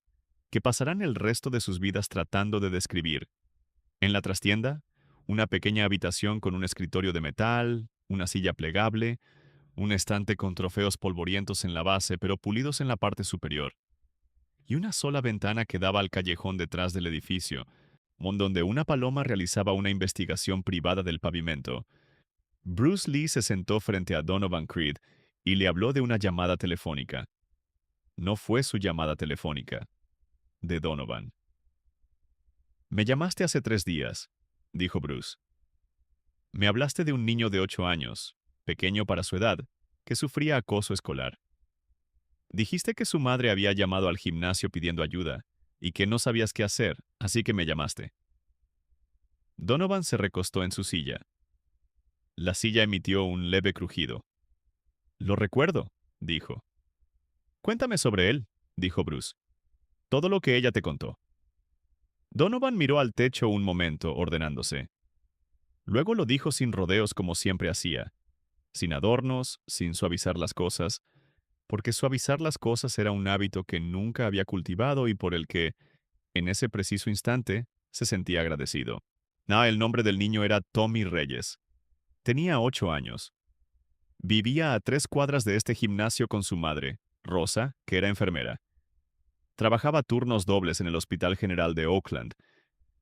que pasarán el resto de sus vidas tratando de describir. En la trastienda, una pequeña habitación con un escritorio de metal, una silla plegable, un estante con trofeos polvorientos en la base pero pulidos en la parte superior, y una sola ventana que daba al callejón detrás del edificio, donde una paloma realizaba una investigación privada del pavimento. Bruce Lee se sentó frente a Donovan Creed y le habló de una llamada telefónica. No fue su llamada telefónica, de Donovan. «Me llamaste hace 3 días», dijo Bruce. Me hablaste de un niño de 8 años, pequeño para su edad, que sufría acoso escolar. Dijiste que su madre había llamado al gimnasio pidiendo ayuda y que no sabías qué hacer, así que me llamaste. Donovan se recostó en su silla. La silla emitió un leve crujido. Lo recuerdo, dijo. Cuéntame sobre él, dijo Bruce. Todo lo que ella te contó. Donovan miró al techo un momento, ordenándose. Luego lo dijo sin rodeos como siempre hacía, sin adornos, sin suavizar las cosas, porque suavizar las cosas era un hábito que nunca había cultivado y por el que, en ese preciso instante, se sentía agradecido. El nombre del niño era Tommy Reyes. Tenía 8 años. Vivía a 3 cuadras de este gimnasio con su madre, Rosa, que era enfermera. Trabajaba turnos dobles en el Hospital General de Oakland.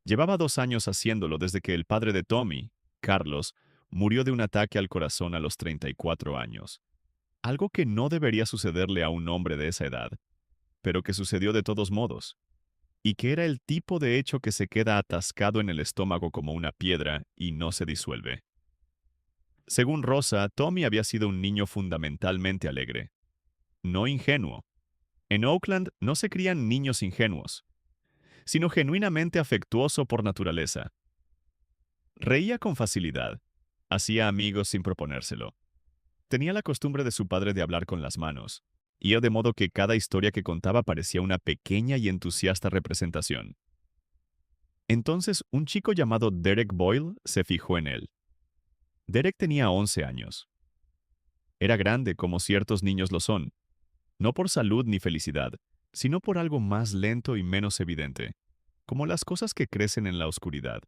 Llevaba 2 años haciéndolo desde que el padre de Tommy, Carlos, murió de un ataque al corazón a los 34 años. Algo que no debería sucederle a un hombre de esa edad, pero que sucedió de todos modos, y que era el tipo de hecho que se queda atascado en el estómago como una piedra y no se disuelve. Según Rosa, Tommy había sido un niño fundamentalmente alegre, no ingenuo. En Oakland no se crían niños ingenuos, sino genuinamente afectuoso por naturaleza. Reía con facilidad, hacía amigos sin proponérselo. Tenía la costumbre de su padre de hablar con las manos, y de modo que cada historia que contaba parecía una pequeña y entusiasta representación. Entonces, un chico llamado Derek Boyle se fijó en él. Derek tenía 11 años. Era grande como ciertos niños lo son, no por salud ni felicidad, sino por algo más lento y menos evidente, como las cosas que crecen en la oscuridad.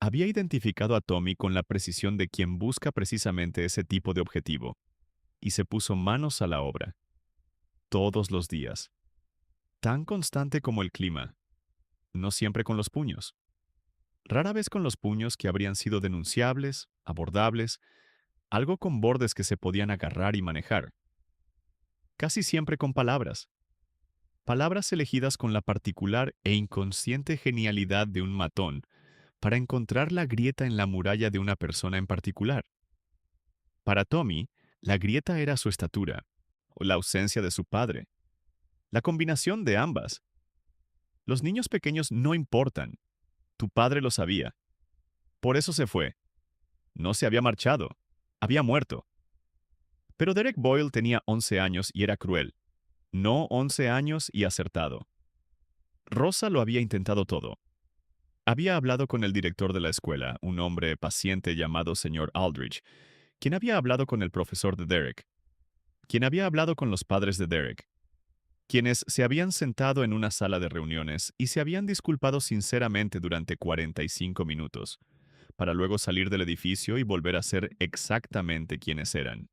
Había identificado a Tommy con la precisión de quien busca precisamente ese tipo de objetivo, y se puso manos a la obra. Todos los días. Tan constante como el clima. No siempre con los puños. Rara vez con los puños que habrían sido denunciables, abordables, algo con bordes que se podían agarrar y manejar. Casi siempre con palabras. Palabras elegidas con la particular e inconsciente genialidad de un matón para encontrar la grieta en la muralla de una persona en particular. Para Tommy, la grieta era su estatura, o la ausencia de su padre. La combinación de ambas. Los niños pequeños no importan. Tu padre lo sabía. Por eso se fue. No se había marchado. Había muerto. Pero Derek Boyle tenía 11 años y era cruel. No 11 años y acertado. Rosa lo había intentado todo. Había hablado con el director de la escuela, un hombre paciente llamado señor Aldrich, quien había hablado con el profesor de Derek, quien había hablado con los padres de Derek, quienes se habían sentado en una sala de reuniones y se habían disculpado sinceramente durante 45 minutos, para luego salir del edificio y volver a ser exactamente quienes eran.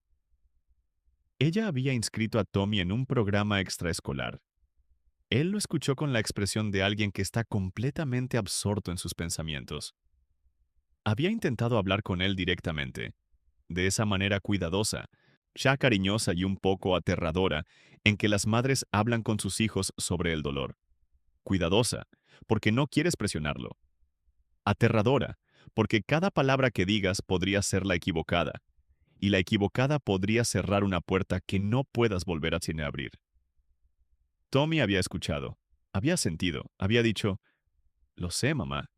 Ella había inscrito a Tommy en un programa extraescolar. Él lo escuchó con la expresión de alguien que está completamente absorto en sus pensamientos. Había intentado hablar con él directamente, de esa manera cuidadosa, ya cariñosa y un poco aterradora, en que las madres hablan con sus hijos sobre el dolor. Cuidadosa, porque no quieres presionarlo. Aterradora, porque cada palabra que digas podría ser la equivocada, y la equivocada podría cerrar una puerta que no puedas volver a sin abrir. Tommy había escuchado, había sentido, había dicho, «Lo sé, mamá».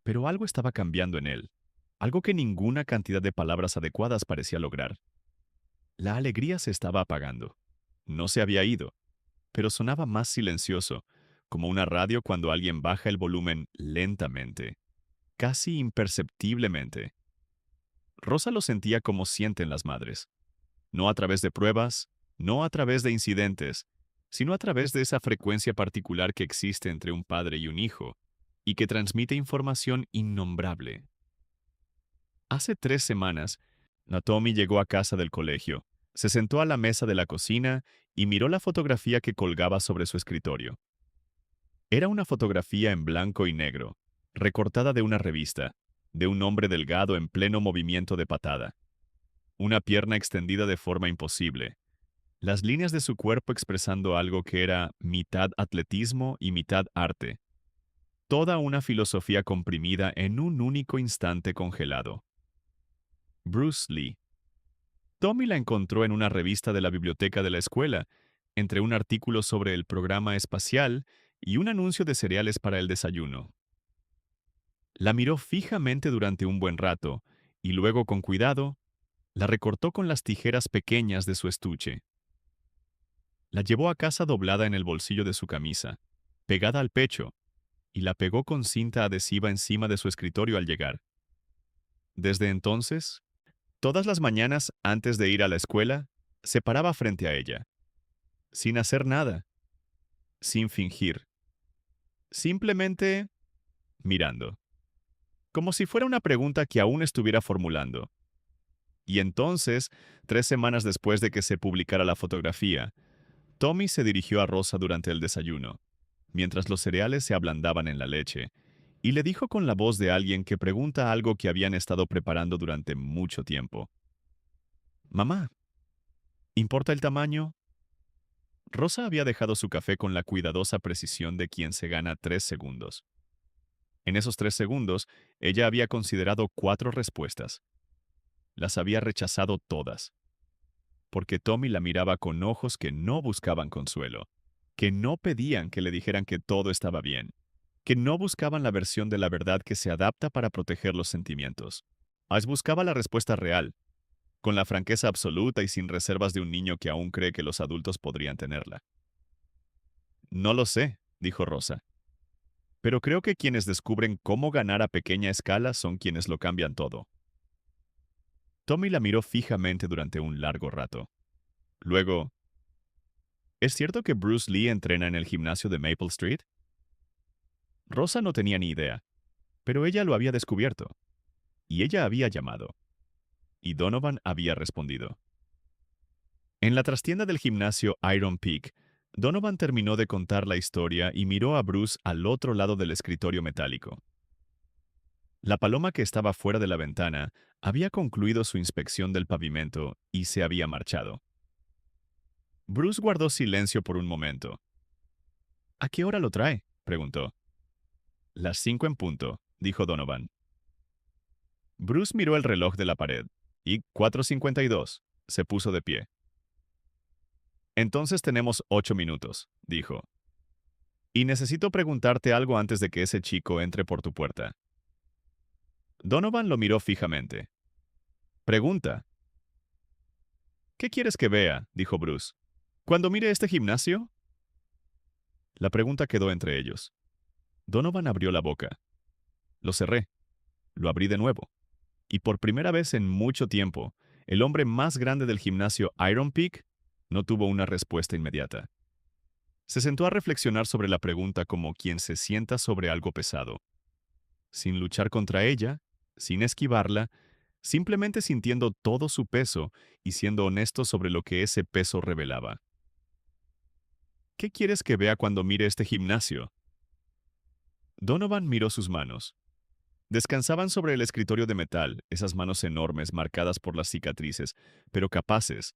Pero algo estaba cambiando en él, algo que ninguna cantidad de palabras adecuadas parecía lograr. La alegría se estaba apagando. No se había ido, pero sonaba más silencioso, como una radio cuando alguien baja el volumen lentamente, casi imperceptiblemente. Rosa lo sentía como sienten las madres, no a través de pruebas, no a través de incidentes, sino a través de esa frecuencia particular que existe entre un padre y un hijo, y que transmite información innombrable. Hace 3 semanas, Natomi llegó a casa del colegio, se sentó a la mesa de la cocina y miró la fotografía que colgaba sobre su escritorio. Era una fotografía en blanco y negro, recortada de una revista, de un hombre delgado en pleno movimiento de patada. Una pierna extendida de forma imposible, las líneas de su cuerpo expresando algo que era mitad atletismo y mitad arte. Toda una filosofía comprimida en un único instante congelado. Bruce Lee. Tommy la encontró en una revista de la biblioteca de la escuela, entre un artículo sobre el programa espacial y un anuncio de cereales para el desayuno. La miró fijamente durante un buen rato y luego, con cuidado, la recortó con las tijeras pequeñas de su estuche. La llevó a casa doblada en el bolsillo de su camisa, pegada al pecho, y la pegó con cinta adhesiva encima de su escritorio al llegar. Desde entonces, todas las mañanas antes de ir a la escuela, se paraba frente a ella, sin hacer nada, sin fingir, simplemente mirando, como si fuera una pregunta que aún estuviera formulando. Y entonces, 3 semanas después de que se publicara la fotografía, Tommy se dirigió a Rosa durante el desayuno, mientras los cereales se ablandaban en la leche, y le dijo con la voz de alguien que pregunta algo que habían estado preparando durante mucho tiempo. «Mamá, ¿importa el tamaño?» Rosa había dejado su café con la cuidadosa precisión de quien se gana 3 segundos. En esos 3 segundos, ella había considerado 4 respuestas. Las había rechazado todas, porque Tommy la miraba con ojos que no buscaban consuelo, que no pedían que le dijeran que todo estaba bien, que no buscaban la versión de la verdad que se adapta para proteger los sentimientos. Ash buscaba la respuesta real, con la franqueza absoluta y sin reservas de un niño que aún cree que los adultos podrían tenerla. «No lo sé», dijo Rosa, «pero creo que quienes descubren cómo ganar a pequeña escala son quienes lo cambian todo». Tommy la miró fijamente durante un largo rato. Luego, ¿es cierto que Bruce Lee entrena en el gimnasio de Maple Street? Rosa no tenía ni idea, pero ella lo había descubierto. Y ella había llamado. Y Donovan había respondido. En la trastienda del gimnasio Iron Peak, Donovan terminó de contar la historia y miró a Bruce al otro lado del escritorio metálico. La paloma que estaba fuera de la ventana había concluido su inspección del pavimento y se había marchado. Bruce guardó silencio por un momento. «¿A qué hora lo trae?», preguntó. «Las 5 en punto», dijo Donovan. Bruce miró el reloj de la pared y 4:52. Se puso de pie. «Entonces tenemos 8 minutos», dijo. «Y necesito preguntarte algo antes de que ese chico entre por tu puerta». Donovan lo miró fijamente. «Pregunta». «¿Qué quieres que vea?», dijo Bruce. «¿Cuando mire este gimnasio?» La pregunta quedó entre ellos. Donovan abrió la boca. Lo cerré. Lo abrí de nuevo. Y por primera vez en mucho tiempo, el hombre más grande del gimnasio Iron Peak no tuvo una respuesta inmediata. Se sentó a reflexionar sobre la pregunta como quien se sienta sobre algo pesado. Sin luchar contra ella, sin esquivarla, simplemente sintiendo todo su peso y siendo honesto sobre lo que ese peso revelaba. «¿Qué quieres que vea cuando mire este gimnasio?» Donovan miró sus manos. Descansaban sobre el escritorio de metal, esas manos enormes marcadas por las cicatrices, pero capaces,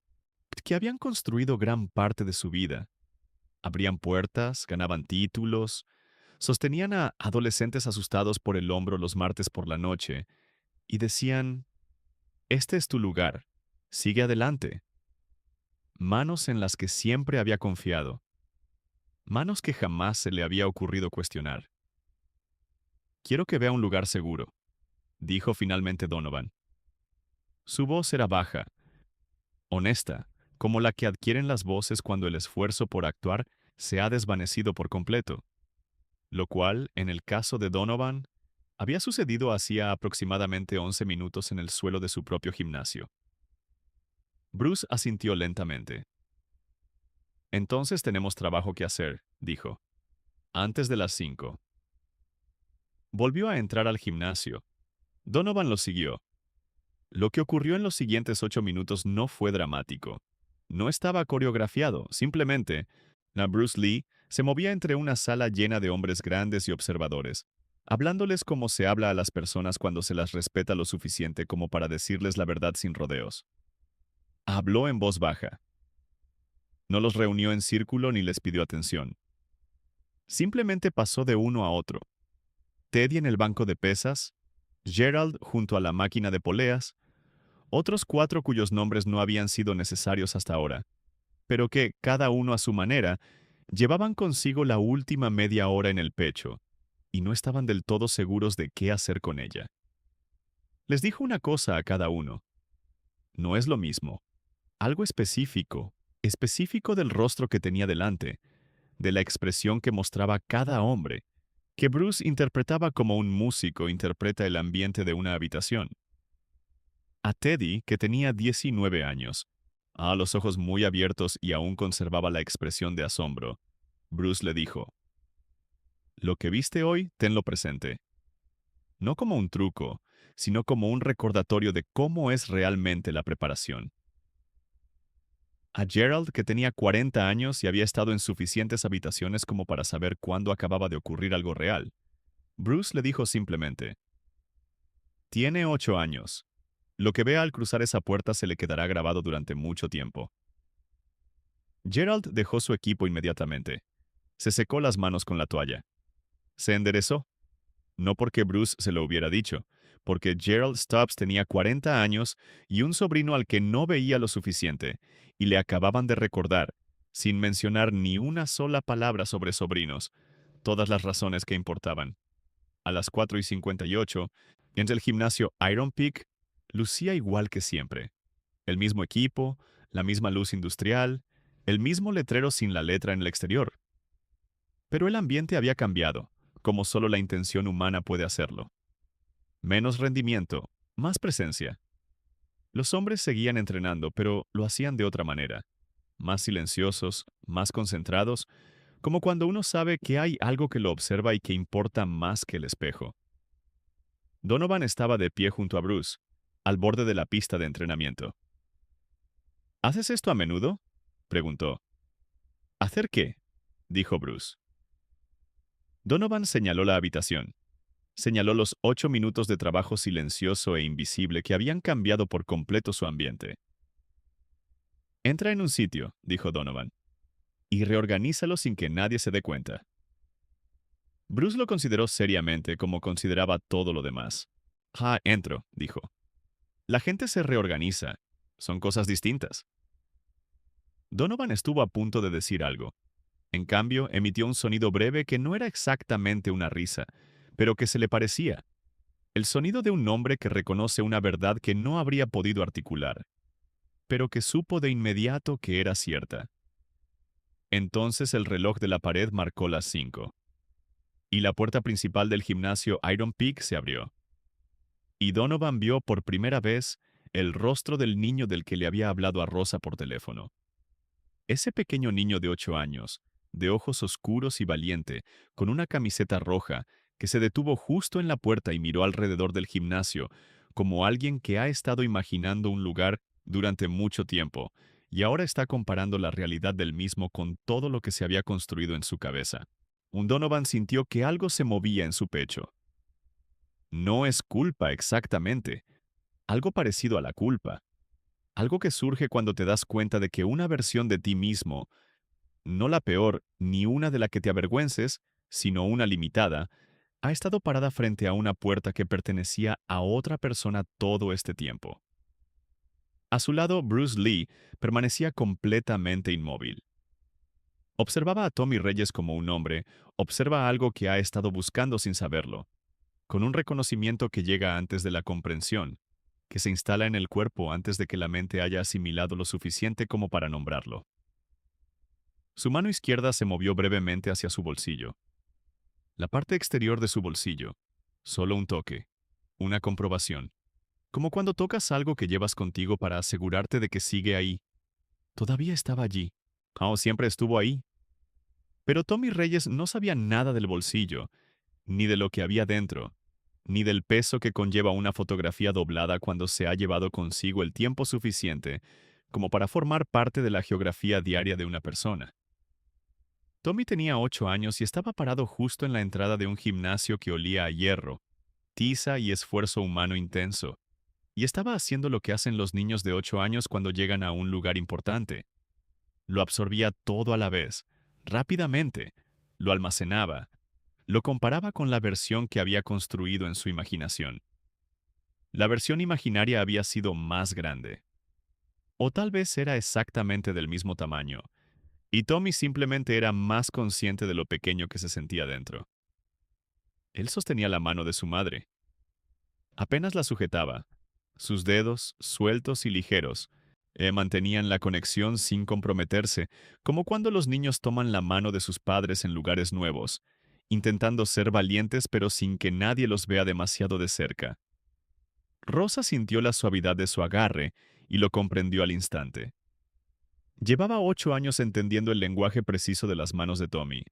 que habían construido gran parte de su vida. Abrían puertas, ganaban títulos, sostenían a adolescentes asustados por el hombro los martes por la noche y decían, «Este es tu lugar, sigue adelante». Manos en las que siempre había confiado. Manos que jamás se le había ocurrido cuestionar. «Quiero que vea un lugar seguro», dijo finalmente Donovan. Su voz era baja, honesta, como la que adquieren las voces cuando el esfuerzo por actuar se ha desvanecido por completo, lo cual, en el caso de Donovan, había sucedido hacía aproximadamente 11 minutos en el suelo de su propio gimnasio. Bruce asintió lentamente. «Entonces tenemos trabajo que hacer», dijo. «Antes de las 5». Volvió a entrar al gimnasio. Donovan lo siguió. Lo que ocurrió en los siguientes 8 minutos no fue dramático. No estaba coreografiado, simplemente, la Bruce Lee se movía entre una sala llena de hombres grandes y observadores, hablándoles como se habla a las personas cuando se las respeta lo suficiente como para decirles la verdad sin rodeos. Habló en voz baja. No los reunió en círculo ni les pidió atención. Simplemente pasó de uno a otro, Teddy en el banco de pesas, Gerald junto a la máquina de poleas, otros 4 cuyos nombres no habían sido necesarios hasta ahora, pero que, cada uno a su manera, llevaban consigo la última media hora en el pecho, y no estaban del todo seguros de qué hacer con ella. Les dijo una cosa a cada uno. No es lo mismo. Algo específico, específico del rostro que tenía delante, de la expresión que mostraba cada hombre, que Bruce interpretaba como un músico interpreta el ambiente de una habitación. A Teddy, que tenía 19 años, a los ojos muy abiertos y aún conservaba la expresión de asombro, Bruce le dijo, «Lo que viste hoy, tenlo presente. No como un truco, sino como un recordatorio de cómo es realmente la preparación». A Gerald, que tenía 40 años y había estado en suficientes habitaciones como para saber cuándo acababa de ocurrir algo real, Bruce le dijo simplemente, «Tiene 8 años. Lo que vea al cruzar esa puerta se le quedará grabado durante mucho tiempo». Gerald dejó su equipo inmediatamente. Se secó las manos con la toalla. Se enderezó. No porque Bruce se lo hubiera dicho, porque Gerald Stubbs tenía 40 años y un sobrino al que no veía lo suficiente, y le acababan de recordar, sin mencionar ni una sola palabra sobre sobrinos, todas las razones que importaban. A las 4:58, en el gimnasio Iron Peak, lucía igual que siempre. El mismo equipo, la misma luz industrial, el mismo letrero sin la letra en el exterior. Pero el ambiente había cambiado, como solo la intención humana puede hacerlo. Menos rendimiento, más presencia. Los hombres seguían entrenando, pero lo hacían de otra manera. Más silenciosos, más concentrados, como cuando uno sabe que hay algo que lo observa y que importa más que el espejo. Donovan estaba de pie junto a Bruce, al borde de la pista de entrenamiento. ¿Haces esto a menudo?, preguntó. ¿Hacer qué?, dijo Bruce. Donovan señaló la habitación. Señaló los 8 minutos de trabajo silencioso e invisible que habían cambiado por completo su ambiente. Entra en un sitio, dijo Donovan, y reorganízalo sin que nadie se dé cuenta. Bruce lo consideró seriamente como consideraba todo lo demás. Entro, dijo. La gente se reorganiza. Son cosas distintas. Donovan estuvo a punto de decir algo. En cambio, emitió un sonido breve que no era exactamente una risa, pero que se le parecía. El sonido de un hombre que reconoce una verdad que no habría podido articular, pero que supo de inmediato que era cierta. Entonces el reloj de la pared marcó las 5. Y la puerta principal del gimnasio Iron Peak se abrió. Y Donovan vio por primera vez el rostro del niño del que le había hablado a Rosa por teléfono. Ese pequeño niño de 8 años, de ojos oscuros y valiente, con una camiseta roja, que se detuvo justo en la puerta y miró alrededor del gimnasio, como alguien que ha estado imaginando un lugar durante mucho tiempo, y ahora está comparando la realidad del mismo con todo lo que se había construido en su cabeza. Un Donovan sintió que algo se movía en su pecho. No es culpa exactamente, algo parecido a la culpa. Algo que surge cuando te das cuenta de que una versión de ti mismo, no la peor ni una de la que te avergüences, sino una limitada, ha estado parada frente a una puerta que pertenecía a otra persona todo este tiempo. A su lado, Bruce Lee permanecía completamente inmóvil. Observaba a Tommy Reyes como un hombre, observa algo que ha estado buscando sin saberlo, con un reconocimiento que llega antes de la comprensión, que se instala en el cuerpo antes de que la mente haya asimilado lo suficiente como para nombrarlo. Su mano izquierda se movió brevemente hacia su bolsillo. La parte exterior de su bolsillo. Solo un toque. Una comprobación. Como cuando tocas algo que llevas contigo para asegurarte de que sigue ahí. Todavía estaba allí. Siempre estuvo ahí. Pero Tommy Reyes no sabía nada del bolsillo, ni de lo que había dentro, ni del peso que conlleva una fotografía doblada cuando se ha llevado consigo el tiempo suficiente como para formar parte de la geografía diaria de una persona. Tommy tenía 8 años y estaba parado justo en la entrada de un gimnasio que olía a hierro, tiza y esfuerzo humano intenso, y estaba haciendo lo que hacen los niños de 8 años cuando llegan a un lugar importante. Lo absorbía todo a la vez, rápidamente, lo almacenaba, Lo comparaba con la versión que había construido en su imaginación. La versión imaginaria había sido más grande. O tal vez era exactamente del mismo tamaño, y Tommy simplemente era más consciente de lo pequeño que se sentía dentro. Él sostenía la mano de su madre. Apenas la sujetaba. Sus dedos, sueltos y ligeros, mantenían la conexión sin comprometerse, como cuando los niños toman la mano de sus padres en lugares nuevos, intentando ser valientes pero sin que nadie los vea demasiado de cerca. Rosa sintió la suavidad de su agarre y lo comprendió al instante. Llevaba 8 años entendiendo el lenguaje preciso de las manos de Tommy.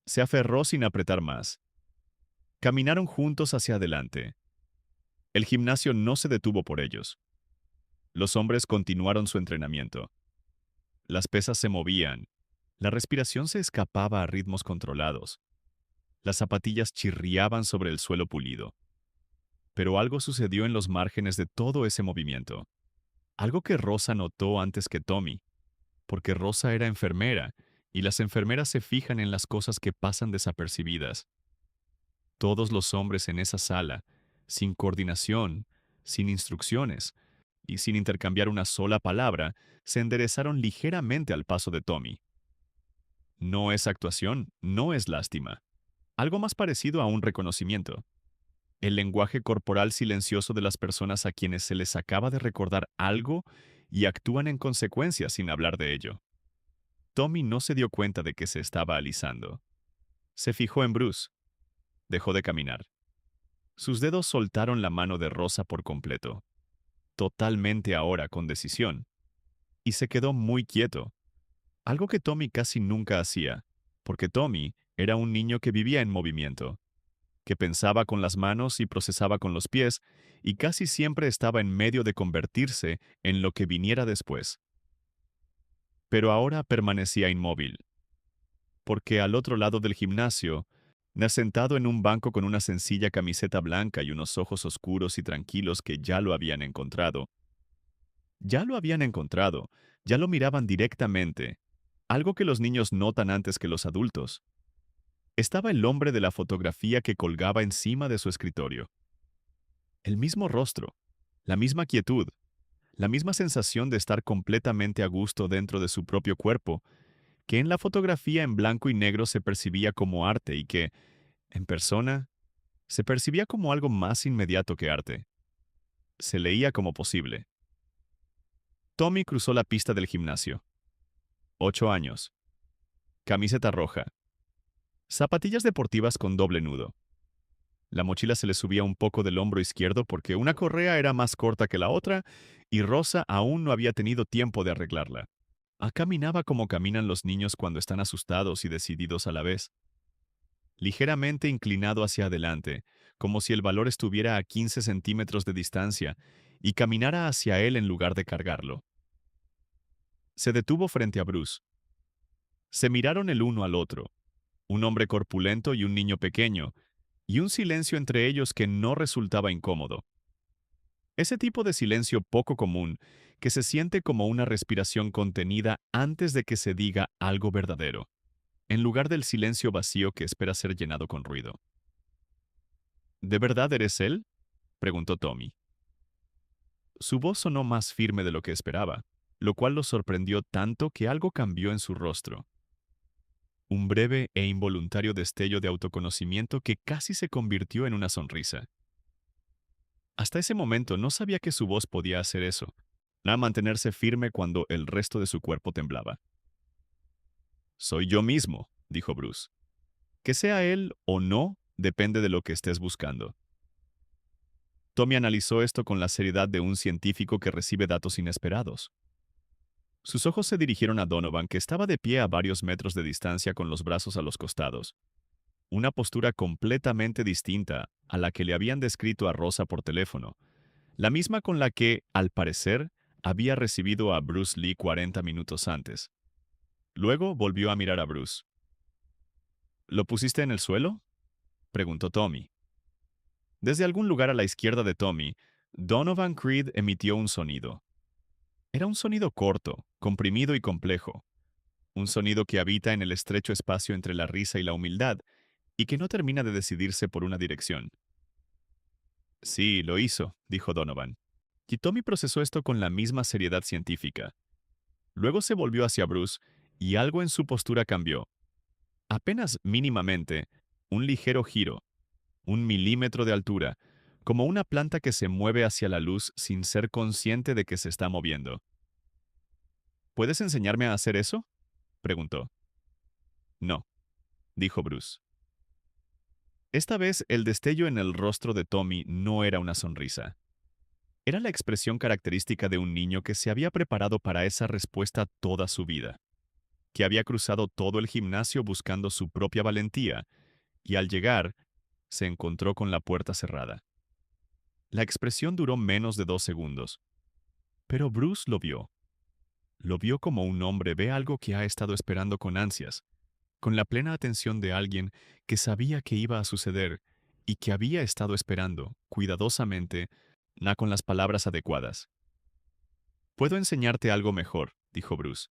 Se aferró sin apretar más. Caminaron juntos hacia adelante. El gimnasio no se detuvo por ellos. Los hombres continuaron su entrenamiento. Las pesas se movían. La respiración se escapaba a ritmos controlados. Las zapatillas chirriaban sobre el suelo pulido. Pero algo sucedió en los márgenes de todo ese movimiento. Algo que Rosa notó antes que Tommy, porque Rosa era enfermera, y las enfermeras se fijan en las cosas que pasan desapercibidas. Todos los hombres en esa sala, sin coordinación, sin instrucciones, y sin intercambiar una sola palabra, se enderezaron ligeramente al paso de Tommy. No es actuación, no es lástima. Algo más parecido a un reconocimiento. El lenguaje corporal silencioso de las personas a quienes se les acaba de recordar algo y actúan en consecuencia sin hablar de ello. Tommy no se dio cuenta de que se estaba alisando. Se fijó en Bruce. Dejó de caminar. Sus dedos soltaron la mano de Rosa por completo, totalmente ahora con decisión, y se quedó muy quieto, algo que Tommy casi nunca hacía, porque Tommy era un niño que vivía en movimiento, que pensaba con las manos y procesaba con los pies, y casi siempre estaba en medio de convertirse en lo que viniera después. Pero ahora permanecía inmóvil, porque al otro lado del gimnasio, sentado en un banco con una sencilla camiseta blanca y unos ojos oscuros y tranquilos que ya lo habían encontrado. Ya lo habían encontrado, ya lo miraban directamente, algo que los niños notan antes que los adultos. Estaba el hombre de la fotografía que colgaba encima de su escritorio. El mismo rostro, la misma quietud, la misma sensación de estar completamente a gusto dentro de su propio cuerpo, que en la fotografía en blanco y negro se percibía como arte y que, en persona, se percibía como algo más inmediato que arte. Se leía como posible. Tommy cruzó la pista del gimnasio. 8 años. Camiseta roja. Zapatillas deportivas con doble nudo. La mochila se le subía un poco del hombro izquierdo porque una correa era más corta que la otra y Rosa aún no había tenido tiempo de arreglarla. Caminaba como caminan los niños cuando están asustados y decididos a la vez. Ligeramente inclinado hacia adelante, como si el valor estuviera a 15 centímetros de distancia y caminara hacia él en lugar de cargarlo. Se detuvo frente a Bruce. Se miraron el uno al otro, un hombre corpulento y un niño pequeño, y un silencio entre ellos que no resultaba incómodo. Ese tipo de silencio poco común que se siente como una respiración contenida antes de que se diga algo verdadero, en lugar del silencio vacío que espera ser llenado con ruido. ¿De verdad eres él?, preguntó Tommy. Su voz sonó más firme de lo que esperaba, lo cual lo sorprendió tanto que algo cambió en su rostro. Un breve e involuntario destello de autoconocimiento que casi se convirtió en una sonrisa. Hasta ese momento no sabía que su voz podía hacer eso, a mantenerse firme cuando el resto de su cuerpo temblaba. Soy yo mismo, dijo Bruce. Que sea él o no, depende de lo que estés buscando. Tommy analizó esto con la seriedad de un científico que recibe datos inesperados. Sus ojos se dirigieron a Donovan, que estaba de pie a varios metros de distancia con los brazos a los costados. Una postura completamente distinta a la que le habían descrito a Rosa por teléfono, la misma con la que, al parecer, había recibido a Bruce Lee 40 minutos antes. Luego volvió a mirar a Bruce. ¿Lo pusiste en el suelo?, preguntó Tommy. Desde algún lugar a la izquierda de Tommy, Donovan Creed emitió un sonido. Era un sonido corto, comprimido y complejo. Un sonido que habita en el estrecho espacio entre la risa y la humildad, y que no termina de decidirse por una dirección. Sí, lo hizo, dijo Donovan. Y Tommy procesó esto con la misma seriedad científica. Luego se volvió hacia Bruce y algo en su postura cambió. Apenas mínimamente, un ligero giro, 1 milímetro de altura, como una planta que se mueve hacia la luz sin ser consciente de que se está moviendo. ¿Puedes enseñarme a hacer eso?, preguntó. No, dijo Bruce. Esta vez el destello en el rostro de Tommy no era una sonrisa. Era la expresión característica de un niño que se había preparado para esa respuesta toda su vida, que había cruzado todo el gimnasio buscando su propia valentía, y al llegar, se encontró con la puerta cerrada. La expresión duró menos de 2 segundos, pero Bruce lo vio. Lo vio como un hombre ve algo que ha estado esperando con ansias, con la plena atención de alguien que sabía que iba a suceder y que había estado esperando, cuidadosamente, con las palabras adecuadas. «Puedo enseñarte algo mejor», dijo Bruce.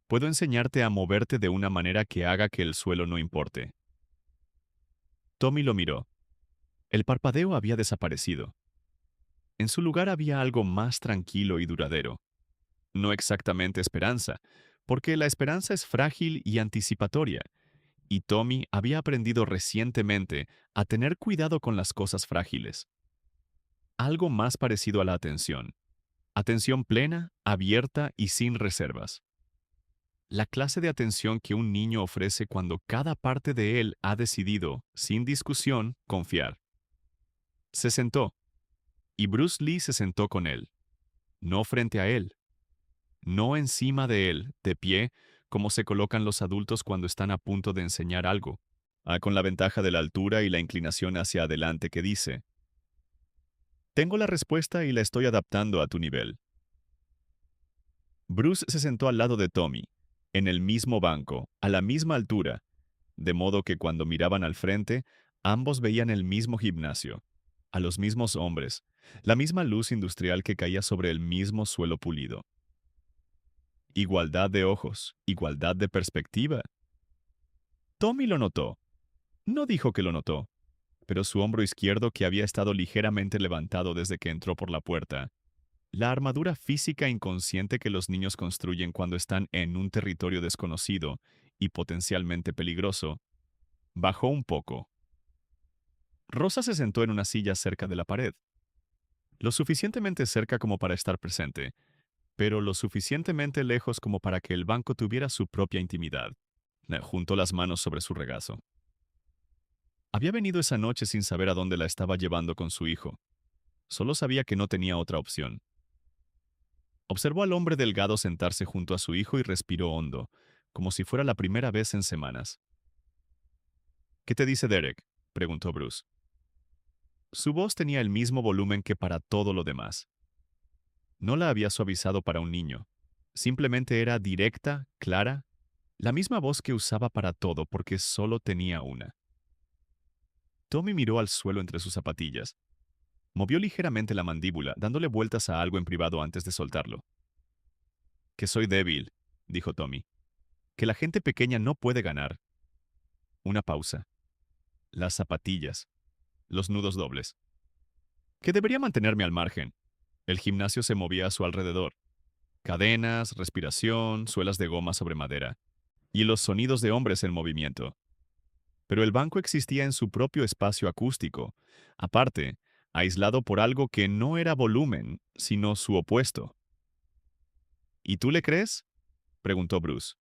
«Puedo enseñarte a moverte de una manera que haga que el suelo no importe». Tommy lo miró. El parpadeo había desaparecido. En su lugar había algo más tranquilo y duradero. No exactamente esperanza, porque la esperanza es frágil y anticipatoria, y Tommy había aprendido recientemente a tener cuidado con las cosas frágiles. Algo más parecido a la atención. Atención plena, abierta y sin reservas. La clase de atención que un niño ofrece cuando cada parte de él ha decidido, sin discusión, confiar. Se sentó, y Bruce Lee se sentó con él. No frente a él, no encima de él, de pie, como se colocan los adultos cuando están a punto de enseñar algo, con la ventaja de la altura y la inclinación hacia adelante que dice: «Tengo la respuesta y la estoy adaptando a tu nivel». Bruce se sentó al lado de Tommy, en el mismo banco, a la misma altura, de modo que cuando miraban al frente, ambos veían el mismo gimnasio, a los mismos hombres, la misma luz industrial que caía sobre el mismo suelo pulido. Igualdad de ojos, igualdad de perspectiva. Tommy lo notó. No dijo que lo notó, pero su hombro izquierdo, que había estado ligeramente levantado desde que entró por la puerta, la armadura física inconsciente que los niños construyen cuando están en un territorio desconocido y potencialmente peligroso, bajó un poco. Rosa se sentó en una silla cerca de la pared, lo suficientemente cerca como para estar presente, pero lo suficientemente lejos como para que el banco tuviera su propia intimidad. Juntó las manos sobre su regazo. Había venido esa noche sin saber a dónde la estaba llevando con su hijo. Solo sabía que no tenía otra opción. Observó al hombre delgado sentarse junto a su hijo y respiró hondo, como si fuera la primera vez en semanas. «¿Qué te dice Derek?», preguntó Bruce. Su voz tenía el mismo volumen que para todo lo demás. No la había suavizado para un niño. Simplemente era directa, clara, la misma voz que usaba para todo porque solo tenía una. Tommy miró al suelo entre sus zapatillas. Movió ligeramente la mandíbula, dándole vueltas a algo en privado antes de soltarlo. «Que soy débil», dijo Tommy. «Que la gente pequeña no puede ganar». Una pausa. Las zapatillas. Los nudos dobles. «Que debería mantenerme al margen». El gimnasio se movía a su alrededor. Cadenas, respiración, suelas de goma sobre madera. Y los sonidos de hombres en movimiento. Pero el banco existía en su propio espacio acústico, aparte, aislado por algo que no era volumen, sino su opuesto. «¿Y tú le crees?», preguntó Bruce.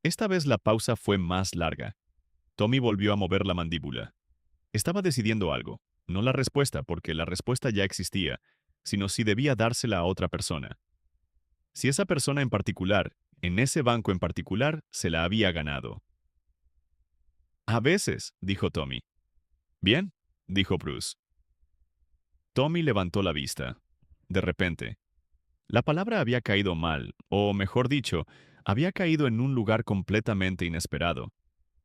Esta vez la pausa fue más larga. Tommy volvió a mover la mandíbula. Estaba decidiendo algo, no la respuesta, porque la respuesta ya existía, sino si debía dársela a otra persona. Si esa persona en particular, en ese banco en particular, se la había ganado. «A veces», dijo Tommy. «Bien», dijo Bruce. Tommy levantó la vista. De repente, la palabra había caído mal, o mejor dicho, había caído en un lugar completamente inesperado,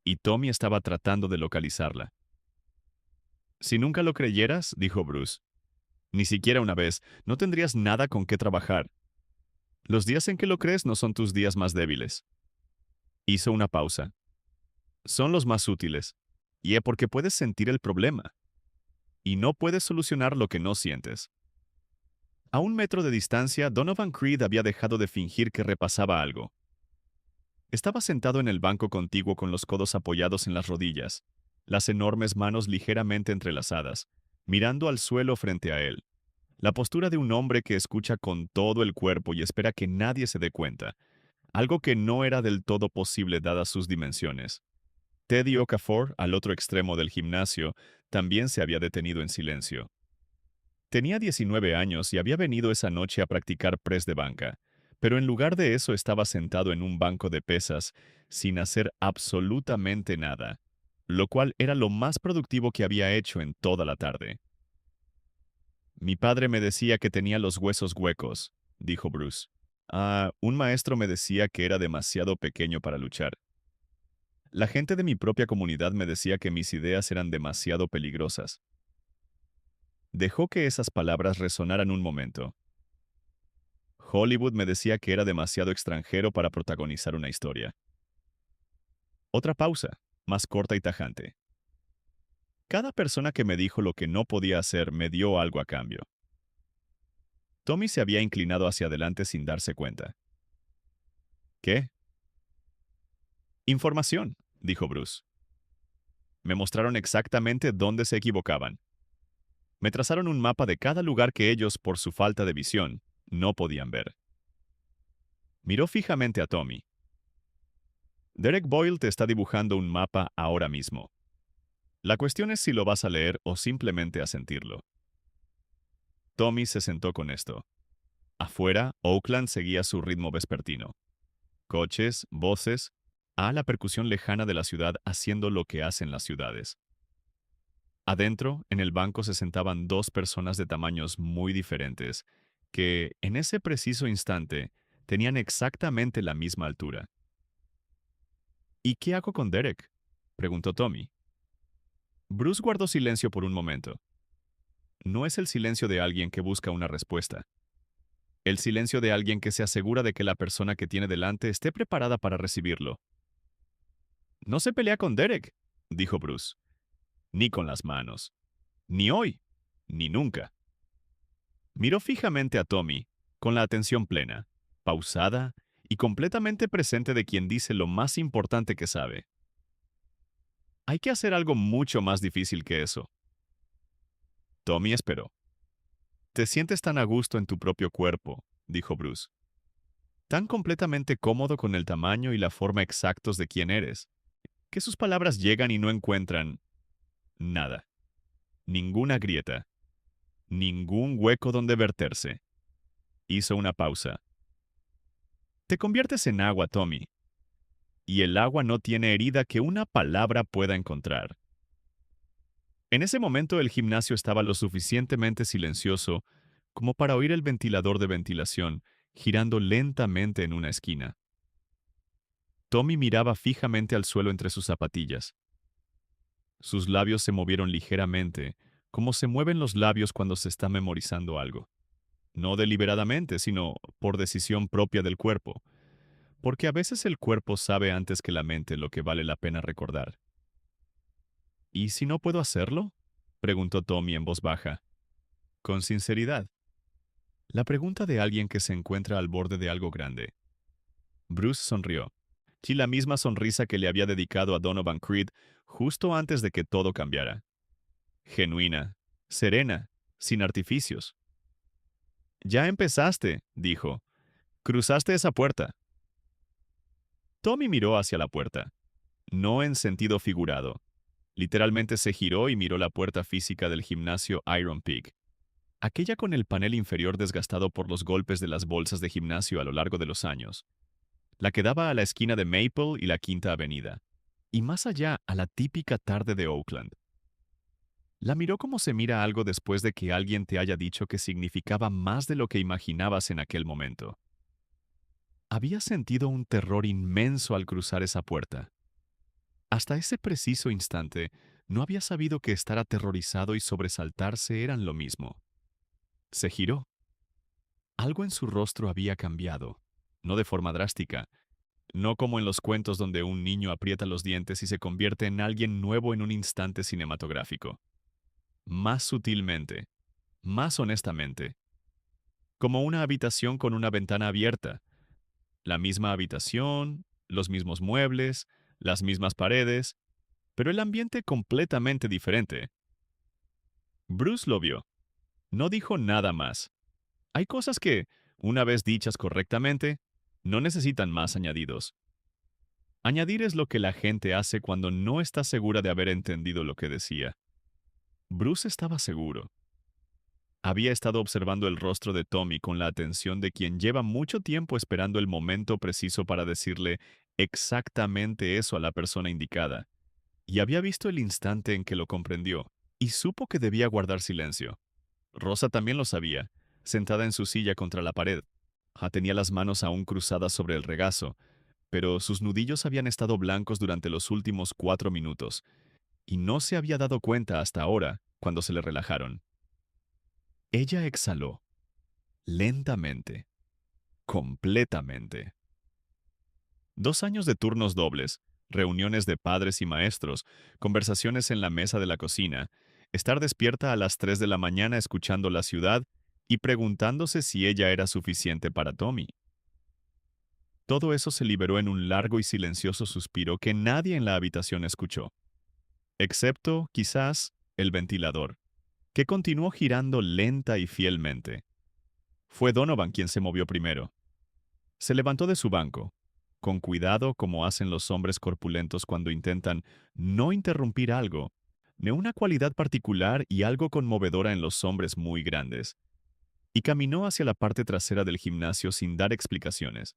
y Tommy estaba tratando de localizarla. «Si nunca lo creyeras», dijo Bruce, «ni siquiera una vez, no tendrías nada con qué trabajar. Los días en que lo crees no son tus días más débiles». Hizo una pausa. Son los más útiles. Y es porque puedes sentir el problema. Y no puedes solucionar lo que no sientes. A 1 metro de distancia, Donovan Creed había dejado de fingir que repasaba algo. Estaba sentado en el banco contiguo con los codos apoyados en las rodillas, las enormes manos ligeramente entrelazadas, mirando al suelo frente a él. La postura de un hombre que escucha con todo el cuerpo y espera que nadie se dé cuenta, algo que no era del todo posible dadas sus dimensiones. Teddy Okafor, al otro extremo del gimnasio, también se había detenido en silencio. Tenía 19 años y había venido esa noche a practicar press de banca, pero en lugar de eso estaba sentado en un banco de pesas sin hacer absolutamente nada, lo cual era lo más productivo que había hecho en toda la tarde. Mi padre me decía que tenía los huesos huecos, dijo Bruce. Un maestro me decía que era demasiado pequeño para luchar. La gente de mi propia comunidad me decía que mis ideas eran demasiado peligrosas. Dejó que esas palabras resonaran un momento. Hollywood me decía que era demasiado extranjero para protagonizar una historia. Otra pausa, más corta y tajante. Cada persona que me dijo lo que no podía hacer me dio algo a cambio. Tommy se había inclinado hacia adelante sin darse cuenta. ¿Qué? Información, dijo Bruce. Me mostraron exactamente dónde se equivocaban. Me trazaron un mapa de cada lugar que ellos, por su falta de visión, no podían ver. Miró fijamente a Tommy. Derek Boyle te está dibujando un mapa ahora mismo. La cuestión es si lo vas a leer o simplemente a sentirlo. Tommy se sentó con esto. Afuera, Oakland seguía su ritmo vespertino. Coches, voces, la percusión lejana de la ciudad haciendo lo que hacen las ciudades. Adentro, en el banco se sentaban dos personas de tamaños muy diferentes, que, en ese preciso instante, tenían exactamente la misma altura. ¿Y qué hago con Derek?, preguntó Tommy. Bruce guardó silencio por un momento. No es el silencio de alguien que busca una respuesta. El silencio de alguien que se asegura de que la persona que tiene delante esté preparada para recibirlo. No se pelea con Derek, dijo Bruce. Ni con las manos. Ni hoy. Ni nunca. Miró fijamente a Tommy, con la atención plena, pausada y completamente presente de quien dice lo más importante que sabe. Hay que hacer algo mucho más difícil que eso. Tommy esperó. Te sientes tan a gusto en tu propio cuerpo, dijo Bruce. Tan completamente cómodo con el tamaño y la forma exactos de quién eres, que sus palabras llegan y no encuentran nada. Ninguna grieta. Ningún hueco donde verterse. Hizo una pausa. Te conviertes en agua, Tommy. Y el agua no tiene herida que una palabra pueda encontrar. En ese momento el gimnasio estaba lo suficientemente silencioso como para oír el ventilador de ventilación girando lentamente en una esquina. Tommy miraba fijamente al suelo entre sus zapatillas. Sus labios se movieron ligeramente, como se mueven los labios cuando se está memorizando algo. No deliberadamente, sino por decisión propia del cuerpo, porque a veces el cuerpo sabe antes que la mente lo que vale la pena recordar. ¿Y si no puedo hacerlo?, preguntó Tommy en voz baja, con sinceridad. La pregunta de alguien que se encuentra al borde de algo grande. Bruce sonrió, y la misma sonrisa que le había dedicado a Donovan Creed justo antes de que todo cambiara. Genuina, serena, sin artificios. Ya empezaste, dijo. Cruzaste esa puerta. Tommy miró hacia la puerta, no en sentido figurado. Literalmente se giró y miró la puerta física del gimnasio Iron Peak, aquella con el panel inferior desgastado por los golpes de las bolsas de gimnasio a lo largo de los años, la que daba a la esquina de Maple y la Quinta Avenida, y más allá a la típica tarde de Oakland. La miró como se mira algo después de que alguien te haya dicho que significaba más de lo que imaginabas en aquel momento. Había sentido un terror inmenso al cruzar esa puerta. Hasta ese preciso instante, no había sabido que estar aterrorizado y sobresaltarse eran lo mismo. Se giró. Algo en su rostro había cambiado, no de forma drástica, no como en los cuentos donde un niño aprieta los dientes y se convierte en alguien nuevo en un instante cinematográfico. Más sutilmente, más honestamente, como una habitación con una ventana abierta. La misma habitación, los mismos muebles, las mismas paredes, pero el ambiente completamente diferente. Bruce lo vio. No dijo nada más. Hay cosas que, una vez dichas correctamente, no necesitan más añadidos. Añadir es lo que la gente hace cuando no está segura de haber entendido lo que decía. Bruce estaba seguro. Había estado observando el rostro de Tommy con la atención de quien lleva mucho tiempo esperando el momento preciso para decirle exactamente eso a la persona indicada, y había visto el instante en que lo comprendió, y supo que debía guardar silencio. Rosa también lo sabía, sentada en su silla contra la pared. Tenía las manos aún cruzadas sobre el regazo, pero sus nudillos habían estado blancos durante los últimos 4 minutos, y no se había dado cuenta hasta ahora, cuando se le relajaron. Ella exhaló, lentamente, completamente. 2 años de turnos dobles, reuniones de padres y maestros, conversaciones en la mesa de la cocina, estar despierta a las 3 de la mañana escuchando la ciudad y preguntándose si ella era suficiente para Tommy. Todo eso se liberó en un largo y silencioso suspiro que nadie en la habitación escuchó, excepto, quizás, el ventilador, que continuó girando lenta y fielmente. Fue Donovan quien se movió primero. Se levantó de su banco, con cuidado como hacen los hombres corpulentos cuando intentan no interrumpir algo, de una cualidad particular y algo conmovedora en los hombres muy grandes, y caminó hacia la parte trasera del gimnasio sin dar explicaciones.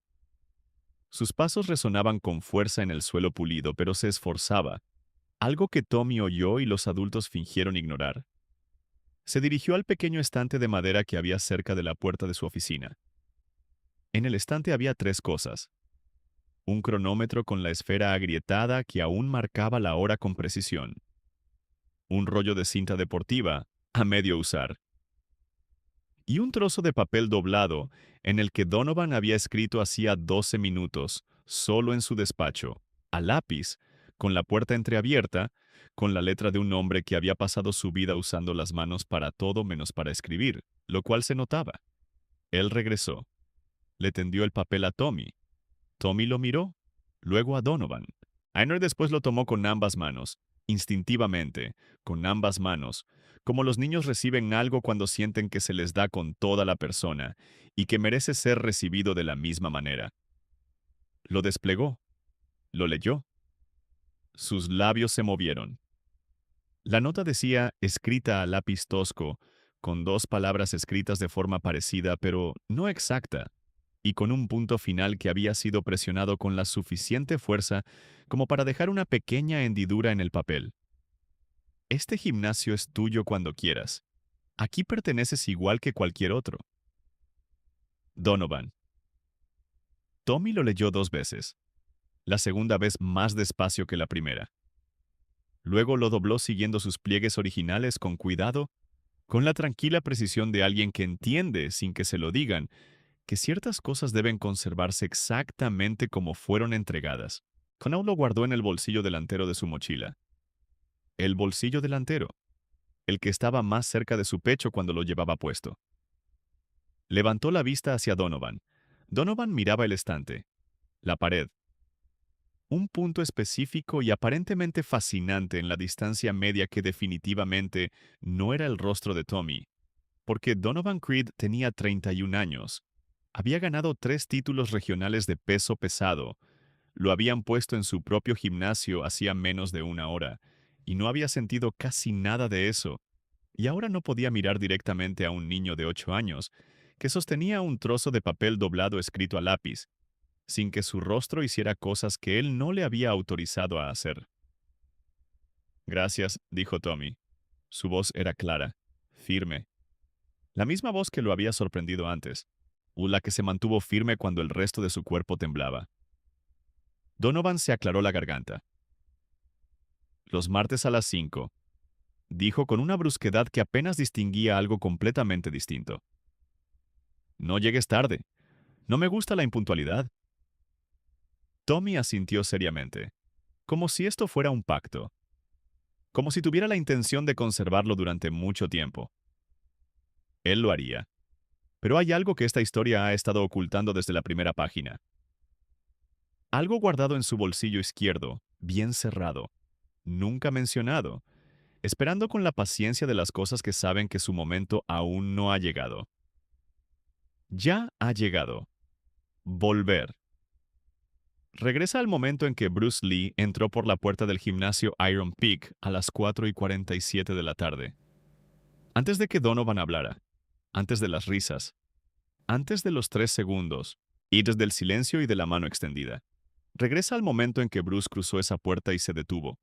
Sus pasos resonaban con fuerza en el suelo pulido, pero se esforzaba, algo que Tommy oyó y los adultos fingieron ignorar. Se dirigió al pequeño estante de madera que había cerca de la puerta de su oficina. En el estante había 3 cosas: un cronómetro con la esfera agrietada que aún marcaba la hora con precisión, un rollo de cinta deportiva a medio usar, y un trozo de papel doblado en el que Donovan había escrito hacía 12 minutos, solo en su despacho, a lápiz, con la puerta entreabierta, con la letra de un hombre que había pasado su vida usando las manos para todo menos para escribir, lo cual se notaba. Él regresó. Le tendió el papel a Tommy. Tommy lo miró, luego a Donovan. Einar después lo tomó con ambas manos, instintivamente, con ambas manos, como los niños reciben algo cuando sienten que se les da con toda la persona y que merece ser recibido de la misma manera. Lo desplegó, lo leyó. Sus labios se movieron. La nota decía, escrita a lápiz tosco, con 2 palabras escritas de forma parecida, pero no exacta, y con un punto final que había sido presionado con la suficiente fuerza como para dejar una pequeña hendidura en el papel. Este gimnasio es tuyo cuando quieras. Aquí perteneces igual que cualquier otro. Donovan. Tommy lo leyó 2 veces, la segunda vez más despacio que la primera. Luego lo dobló siguiendo sus pliegues originales con cuidado, con la tranquila precisión de alguien que entiende, sin que se lo digan, que ciertas cosas deben conservarse exactamente como fueron entregadas. Connaught lo guardó en el bolsillo delantero de su mochila. El bolsillo delantero, el que estaba más cerca de su pecho cuando lo llevaba puesto. Levantó la vista hacia Donovan. Donovan miraba el estante, la pared. Un punto específico y aparentemente fascinante en la distancia media que definitivamente no era el rostro de Tommy, porque Donovan Creed tenía 31 años. Había ganado 3 títulos regionales de peso pesado. Lo habían puesto en su propio gimnasio hacía menos de una hora, y no había sentido casi nada de eso. Y ahora no podía mirar directamente a un niño de 8 años, que sostenía un trozo de papel doblado escrito a lápiz, sin que su rostro hiciera cosas que él no le había autorizado a hacer. Gracias, dijo Tommy. Su voz era clara, firme. La misma voz que lo había sorprendido antes, o la que se mantuvo firme cuando el resto de su cuerpo temblaba. Donovan se aclaró la garganta. Los martes a las 5, dijo con una brusquedad que apenas distinguía algo completamente distinto. No llegues tarde. No me gusta la impuntualidad. Tommy asintió seriamente, como si esto fuera un pacto, como si tuviera la intención de conservarlo durante mucho tiempo. Él lo haría. Pero hay algo que esta historia ha estado ocultando desde la primera página. Algo guardado en su bolsillo izquierdo, bien cerrado, nunca mencionado, esperando con la paciencia de las cosas que saben que su momento aún no ha llegado. Ya ha llegado. Volver. Regresa al momento en que Bruce Lee entró por la puerta del gimnasio Iron Peak a las 4:47 de la tarde. Antes de que Donovan hablara, antes de las risas, antes de los 3 segundos, y desde el silencio y de la mano extendida. Regresa al momento en que Bruce cruzó esa puerta y se detuvo.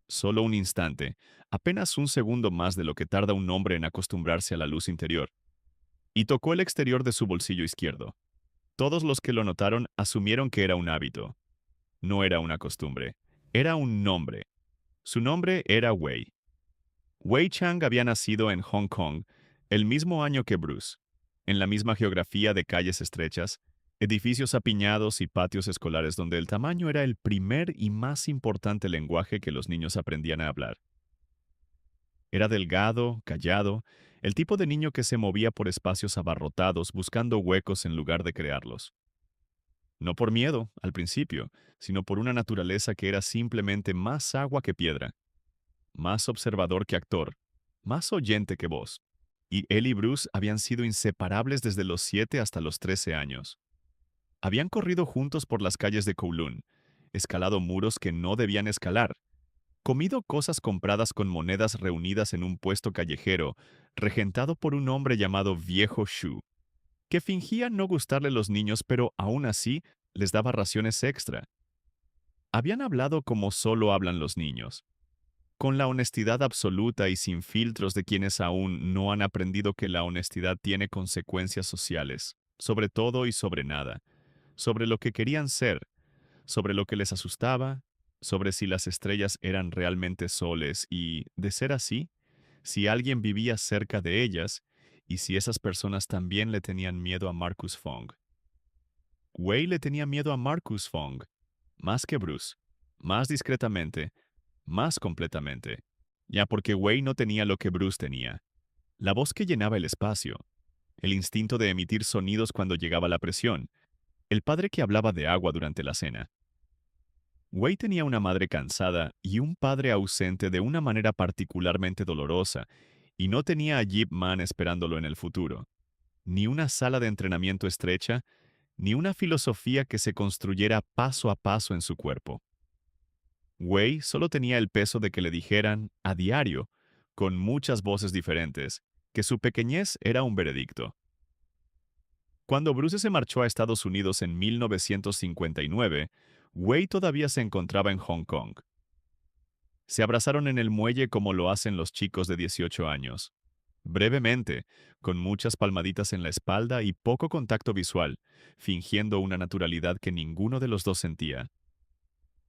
Solo un instante, apenas un segundo más de lo que tarda un hombre en acostumbrarse a la luz interior. Y tocó el exterior de su bolsillo izquierdo. Todos los que lo notaron asumieron que era un hábito. No era una costumbre. Era un nombre. Su nombre era Wei. Wei Chang había nacido en Hong Kong el mismo año que Bruce, en la misma geografía de calles estrechas, edificios apiñados y patios escolares donde el tamaño era el primer y más importante lenguaje que los niños aprendían a hablar. Era delgado, callado, el tipo de niño que se movía por espacios abarrotados buscando huecos en lugar de crearlos. No por miedo, al principio, sino por una naturaleza que era simplemente más agua que piedra, más observador que actor, más oyente que voz. Y él y Bruce habían sido inseparables desde los 7 hasta los 13 años. Habían corrido juntos por las calles de Kowloon, escalado muros que no debían escalar, comido cosas compradas con monedas reunidas en un puesto callejero, regentado por un hombre llamado Viejo Shu, que fingía no gustarle los niños, pero aún así les daba raciones extra. Habían hablado como solo hablan los niños, con la honestidad absoluta y sin filtros de quienes aún no han aprendido que la honestidad tiene consecuencias sociales, sobre todo y sobre nada, sobre lo que querían ser, sobre lo que les asustaba, sobre si las estrellas eran realmente soles y, de ser así, si alguien vivía cerca de ellas y si esas personas también le tenían miedo a Marcus Fong. Wei le tenía miedo a Marcus Fong, más que Bruce, más discretamente, más completamente, ya porque Wei no tenía lo que Bruce tenía, la voz que llenaba el espacio, el instinto de emitir sonidos cuando llegaba la presión, el padre que hablaba de agua durante la cena. Wei tenía una madre cansada y un padre ausente de una manera particularmente dolorosa, y no tenía a Yip Man esperándolo en el futuro, ni una sala de entrenamiento estrecha, ni una filosofía que se construyera paso a paso en su cuerpo. Wei solo tenía el peso de que le dijeran, a diario, con muchas voces diferentes, que su pequeñez era un veredicto. Cuando Bruce se marchó a Estados Unidos en 1959, Wei todavía se encontraba en Hong Kong. Se abrazaron en el muelle como lo hacen los chicos de 18 años. Brevemente, con muchas palmaditas en la espalda y poco contacto visual, fingiendo una naturalidad que ninguno de los dos sentía.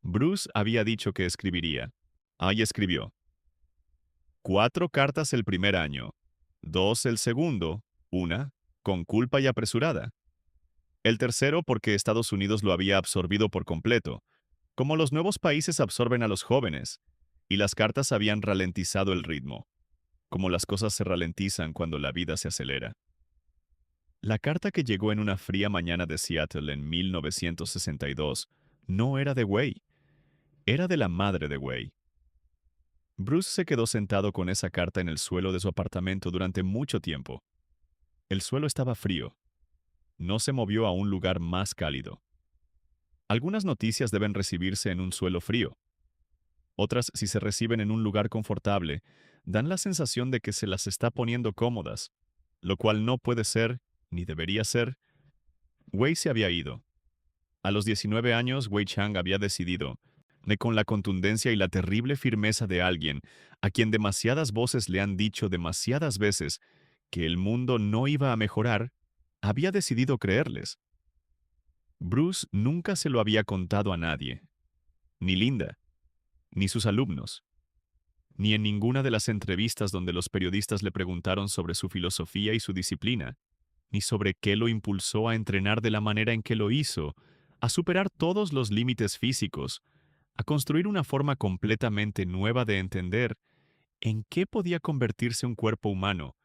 Bruce había dicho que escribiría. Ahí escribió. 4 cartas el primer año, 2 el segundo, una, con culpa y apresurada. El tercero porque Estados Unidos lo había absorbido por completo, como los nuevos países absorben a los jóvenes, y las cartas habían ralentizado el ritmo, como las cosas se ralentizan cuando la vida se acelera. La carta que llegó en una fría mañana de Seattle en 1962 no era de Wei, era de la madre de Wei. Bruce se quedó sentado con esa carta en el suelo de su apartamento durante mucho tiempo. El suelo estaba frío. No se movió a un lugar más cálido. Algunas noticias deben recibirse en un suelo frío. Otras, si se reciben en un lugar confortable, dan la sensación de que se las está poniendo cómodas, lo cual no puede ser, ni debería ser. Wei se había ido. A los 19 años, Wei Chang había decidido, con la contundencia y la terrible firmeza de alguien a quien demasiadas voces le han dicho demasiadas veces que el mundo no iba a mejorar, había decidido creerles. Bruce nunca se lo había contado a nadie, ni Linda, ni sus alumnos, ni en ninguna de las entrevistas donde los periodistas le preguntaron sobre su filosofía y su disciplina, ni sobre qué lo impulsó a entrenar de la manera en que lo hizo, a superar todos los límites físicos, a construir una forma completamente nueva de entender en qué podía convertirse un cuerpo humano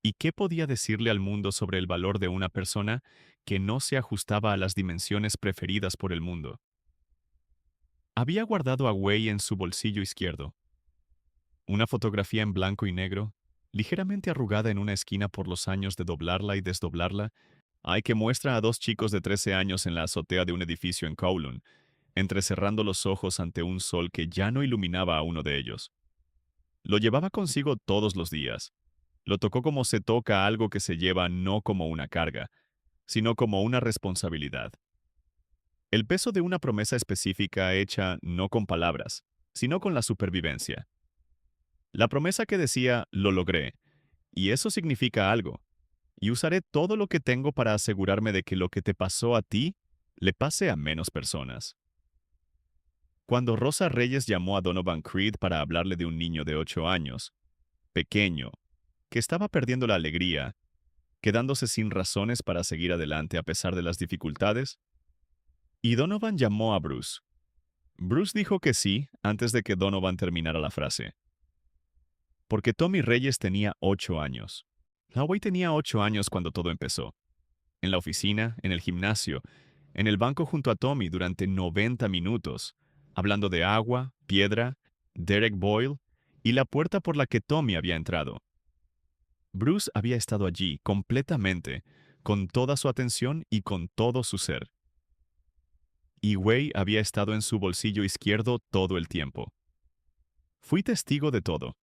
y qué podía decirle al mundo sobre el valor de una persona que no se ajustaba a las dimensiones preferidas por el mundo. Había guardado a Wei en su bolsillo izquierdo. Una fotografía en blanco y negro, ligeramente arrugada en una esquina por los años de doblarla y desdoblarla, hay que muestra a dos chicos de 13 años en la azotea de un edificio en Kowloon, entrecerrando los ojos ante un sol que ya no iluminaba a uno de ellos. Lo llevaba consigo todos los días. Lo tocó como se toca algo que se lleva no como una carga, sino como una responsabilidad. El peso de una promesa específica hecha no con palabras, sino con la supervivencia. La promesa que decía, lo logré, y eso significa algo, y usaré todo lo que tengo para asegurarme de que lo que te pasó a ti le pase a menos personas. Cuando Rosa Reyes llamó a Donovan Creed para hablarle de un niño de 8 años, pequeño, que estaba perdiendo la alegría, quedándose sin razones para seguir adelante a pesar de las dificultades, y Donovan llamó a Bruce. Bruce dijo que sí antes de que Donovan terminara la frase. Porque Tommy Reyes tenía 8 años. Lawey tenía 8 años cuando todo empezó. En la oficina, en el gimnasio, en el banco junto a Tommy durante 90 minutos, hablando de agua, piedra, Derek Boyle y la puerta por la que Tommy había entrado. Bruce había estado allí completamente, con toda su atención y con todo su ser. Y Wei había estado en su bolsillo izquierdo todo el tiempo. Fui testigo de todo.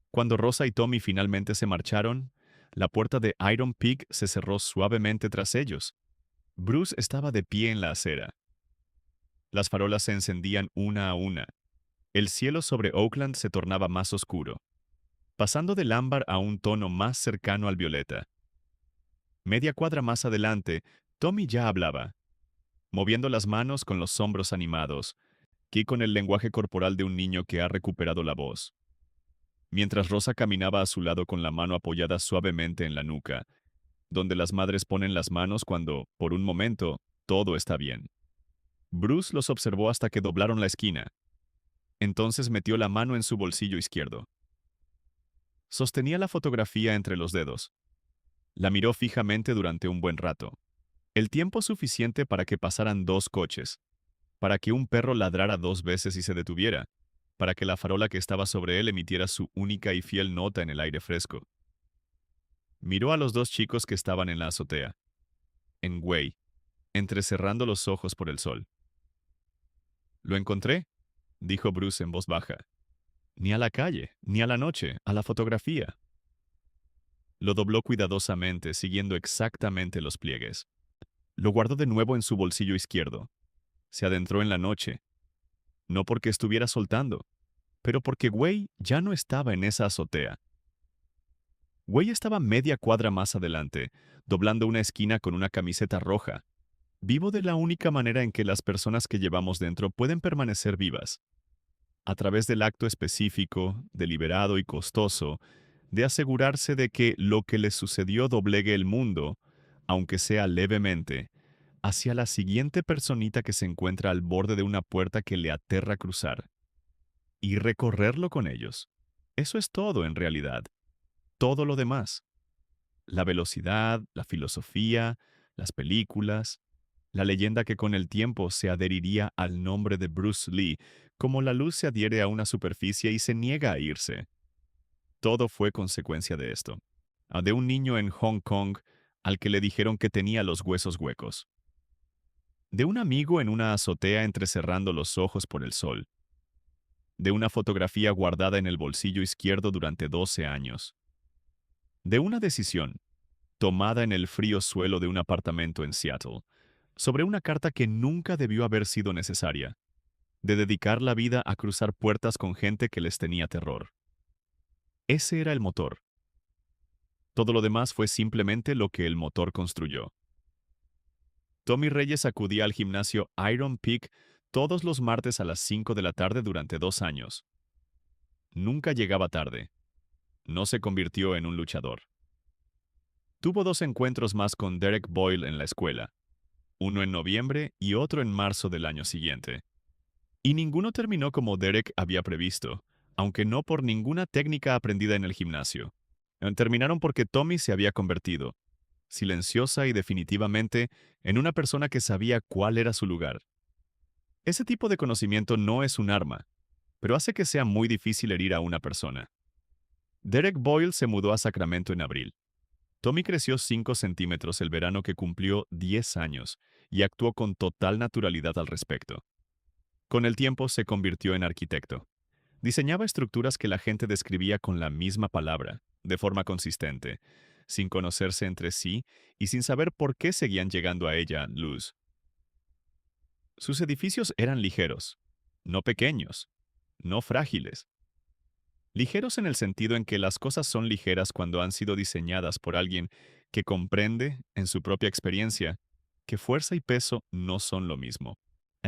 Cuando Rosa y Tommy finalmente se marcharon, la puerta de Iron Peak se cerró suavemente tras ellos. Bruce estaba de pie en la acera. Las farolas se encendían una a una. El cielo sobre Oakland se tornaba más oscuro, pasando del ámbar a un tono más cercano al violeta. Media cuadra más adelante, Tommy ya hablaba, moviendo las manos con los hombros animados, y con el lenguaje corporal de un niño que ha recuperado la voz. Mientras Rosa caminaba a su lado con la mano apoyada suavemente en la nuca, donde las madres ponen las manos cuando, por un momento, todo está bien. Bruce los observó hasta que doblaron la esquina. Entonces metió la mano en su bolsillo izquierdo. Sostenía la fotografía entre los dedos. La miró fijamente durante un buen rato. El tiempo suficiente para que pasaran 2 coches, para que un perro ladrara 2 veces y se detuviera, para que la farola que estaba sobre él emitiera su única y fiel nota en el aire fresco. Miró a los 2 chicos que estaban en la azotea, en Wei, entrecerrando los ojos por el sol. «Lo encontré», dijo Bruce en voz baja. «Ni a la calle, ni a la noche, a la fotografía». Lo dobló cuidadosamente, siguiendo exactamente los pliegues. Lo guardó de nuevo en su bolsillo izquierdo. Se adentró en la noche, no porque estuviera soltando, pero porque Wei ya no estaba en esa azotea. Wei estaba media cuadra más adelante, doblando una esquina con una camiseta roja, vivo de la única manera en que las personas que llevamos dentro pueden permanecer vivas, a través del acto específico, deliberado y costoso, de asegurarse de que lo que les sucedió doblegue el mundo, aunque sea levemente, hacia la siguiente personita que se encuentra al borde de una puerta que le aterra cruzar, y recorrerlo con ellos. Eso es todo en realidad. Todo lo demás. La velocidad, la filosofía, las películas, la leyenda que con el tiempo se adheriría al nombre de Bruce Lee, como la luz se adhiere a una superficie y se niega a irse. Todo fue consecuencia de esto. De un niño en Hong Kong al que le dijeron que tenía los huesos huecos. De un amigo en una azotea entrecerrando los ojos por el sol. De una fotografía guardada en el bolsillo izquierdo durante 12 años. De una decisión, tomada en el frío suelo de un apartamento en Seattle, sobre una carta que nunca debió haber sido necesaria, de dedicar la vida a cruzar puertas con gente que les tenía terror. Ese era el motor. Todo lo demás fue simplemente lo que el motor construyó. Tommy Reyes acudía al gimnasio Iron Peak todos los martes a las 5 de la tarde durante 2 años. Nunca llegaba tarde. No se convirtió en un luchador. Tuvo 2 encuentros más con Derek Boyle en la escuela. uno en noviembre y otro en marzo del año siguiente. Y ninguno terminó como Derek había previsto, aunque no por ninguna técnica aprendida en el gimnasio. Terminaron porque Tommy se había convertido, silenciosa y definitivamente, en una persona que sabía cuál era su lugar. Ese tipo de conocimiento no es un arma, pero hace que sea muy difícil herir a una persona. Derek Boyle se mudó a Sacramento en abril. Tommy creció 5 centímetros el verano que cumplió 10 años y actuó con total naturalidad al respecto. Con el tiempo se convirtió en arquitecto. Diseñaba estructuras que la gente describía con la misma palabra, de forma consistente, sin conocerse entre sí y sin saber por qué seguían llegando a ella luz. Sus edificios eran ligeros, no pequeños, no frágiles. Ligeros en el sentido en que las cosas son ligeras cuando han sido diseñadas por alguien que comprende, en su propia experiencia, que fuerza y peso no son lo mismo.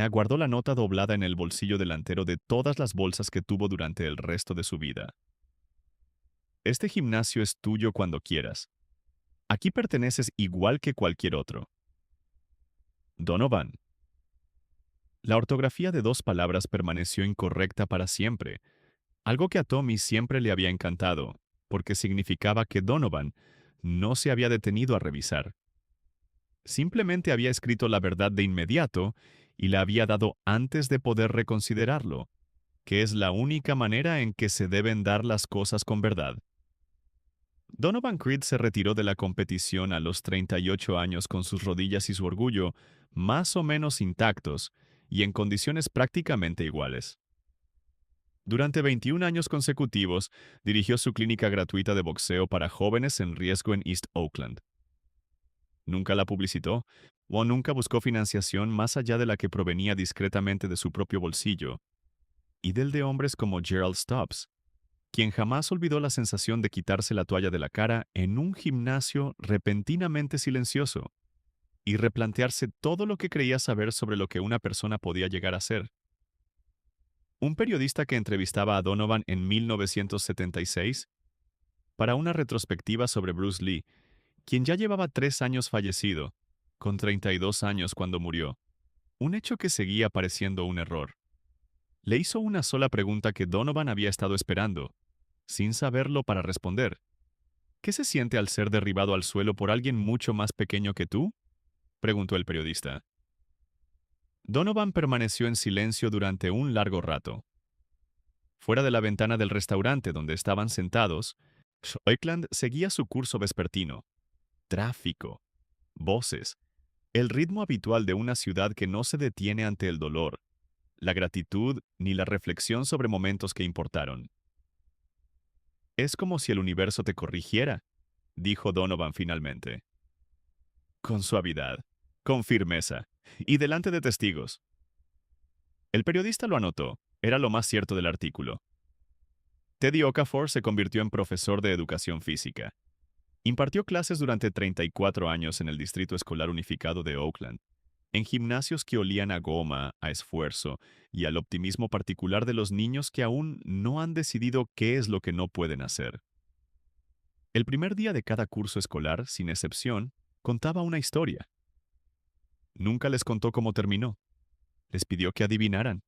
Guardó la nota doblada en el bolsillo delantero de todas las bolsas que tuvo durante el resto de su vida. Este gimnasio es tuyo cuando quieras. Aquí perteneces igual que cualquier otro. Donovan. La ortografía de dos palabras permaneció incorrecta para siempre, algo que a Tommy siempre le había encantado, porque significaba que Donovan no se había detenido a revisar. Simplemente había escrito la verdad de inmediato y la había dado antes de poder reconsiderarlo, que es la única manera en que se deben dar las cosas con verdad. Donovan Creed se retiró de la competición a los 38 años con sus rodillas y su orgullo más o menos intactos y en condiciones prácticamente iguales. Durante 21 años consecutivos, dirigió su clínica gratuita de boxeo para jóvenes en riesgo en East Oakland. Nunca la publicitó o nunca buscó financiación más allá de la que provenía discretamente de su propio bolsillo y del de hombres como Gerald Stubbs, quien jamás olvidó la sensación de quitarse la toalla de la cara en un gimnasio repentinamente silencioso y replantearse todo lo que creía saber sobre lo que una persona podía llegar a ser. Un periodista que entrevistaba a Donovan en 1976 para una retrospectiva sobre Bruce Lee, quien ya llevaba 3 años fallecido, con 32 años cuando murió, un hecho que seguía pareciendo un error. Le hizo una sola pregunta que Donovan había estado esperando, sin saberlo para responder. ¿Qué se siente al ser derribado al suelo por alguien mucho más pequeño que tú? Preguntó el periodista. Donovan permaneció en silencio durante un largo rato. Fuera de la ventana del restaurante donde estaban sentados, Oakland seguía su curso vespertino. Tráfico, voces, el ritmo habitual de una ciudad que no se detiene ante el dolor, la gratitud ni la reflexión sobre momentos que importaron. Es como si el universo te corrigiera, dijo Donovan finalmente. Con suavidad, con firmeza, y delante de testigos. El periodista lo anotó, era lo más cierto del artículo. Teddy Okafor se convirtió en profesor de educación física. Impartió clases durante 34 años en el Distrito Escolar Unificado de Oakland, en gimnasios que olían a goma, a esfuerzo y al optimismo particular de los niños que aún no han decidido qué es lo que no pueden hacer. El primer día de cada curso escolar, sin excepción, contaba una historia. Nunca les contó cómo terminó. Les pidió que adivinaran.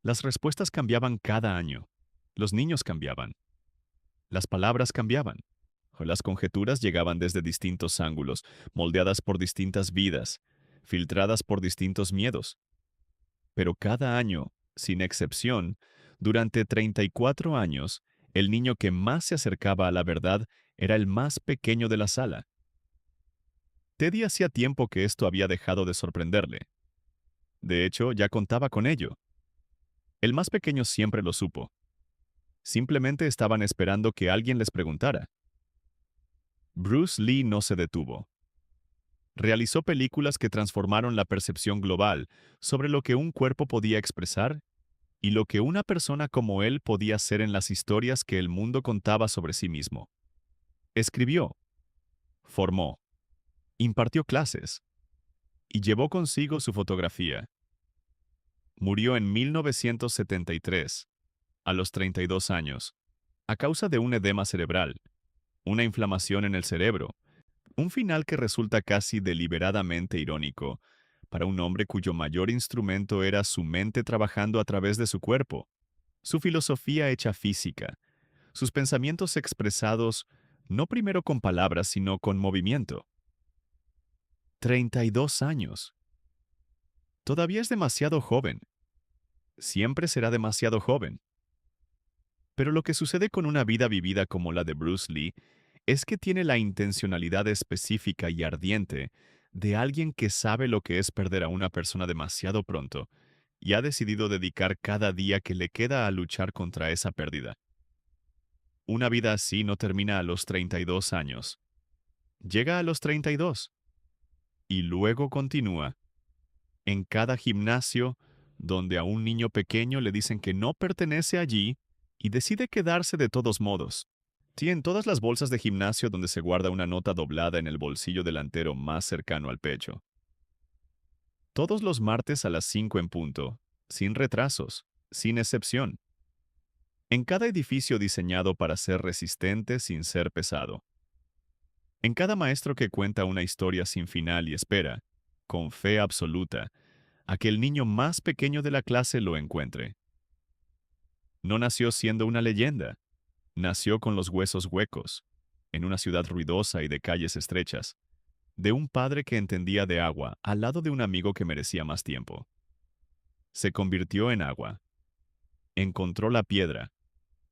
Las respuestas cambiaban cada año. Los niños cambiaban. Las palabras cambiaban. Las conjeturas llegaban desde distintos ángulos, moldeadas por distintas vidas, filtradas por distintos miedos. Pero cada año, sin excepción, durante 34 años, el niño que más se acercaba a la verdad era el más pequeño de la sala. Teddy hacía tiempo que esto había dejado de sorprenderle. De hecho, ya contaba con ello. El más pequeño siempre lo supo. Simplemente estaban esperando que alguien les preguntara. Bruce Lee no se detuvo. Realizó películas que transformaron la percepción global sobre lo que un cuerpo podía expresar y lo que una persona como él podía ser en las historias que el mundo contaba sobre sí mismo. Escribió, formó, impartió clases y llevó consigo su fotografía. Murió en 1973, a los 32 años, a causa de un edema cerebral, una inflamación en el cerebro, Un final que resulta casi deliberadamente irónico para un hombre cuyo mayor instrumento era su mente trabajando a través de su cuerpo, su filosofía hecha física, sus pensamientos expresados no primero con palabras, sino con movimiento. 32 años. Todavía es demasiado joven. Siempre será demasiado joven. Pero lo que sucede con una vida vivida como la de Bruce Lee es que tiene la intencionalidad específica y ardiente de alguien que sabe lo que es perder a una persona demasiado pronto y ha decidido dedicar cada día que le queda a luchar contra esa pérdida. Una vida así no termina a los 32 años. Llega a los 32 y luego continúa en cada gimnasio donde a un niño pequeño le dicen que no pertenece allí y decide quedarse de todos modos. Sí, en todas las bolsas de gimnasio donde se guarda una nota doblada en el bolsillo delantero más cercano al pecho. Todos los martes a las 5 en punto, sin retrasos, sin excepción. En cada edificio diseñado para ser resistente sin ser pesado. En cada maestro que cuenta una historia sin final y espera, con fe absoluta, a que el niño más pequeño de la clase lo encuentre. No nació siendo una leyenda, nació con los huesos huecos, en una ciudad ruidosa y de calles estrechas, de un padre que entendía de agua al lado de un amigo que merecía más tiempo. Se convirtió en agua, encontró la piedra,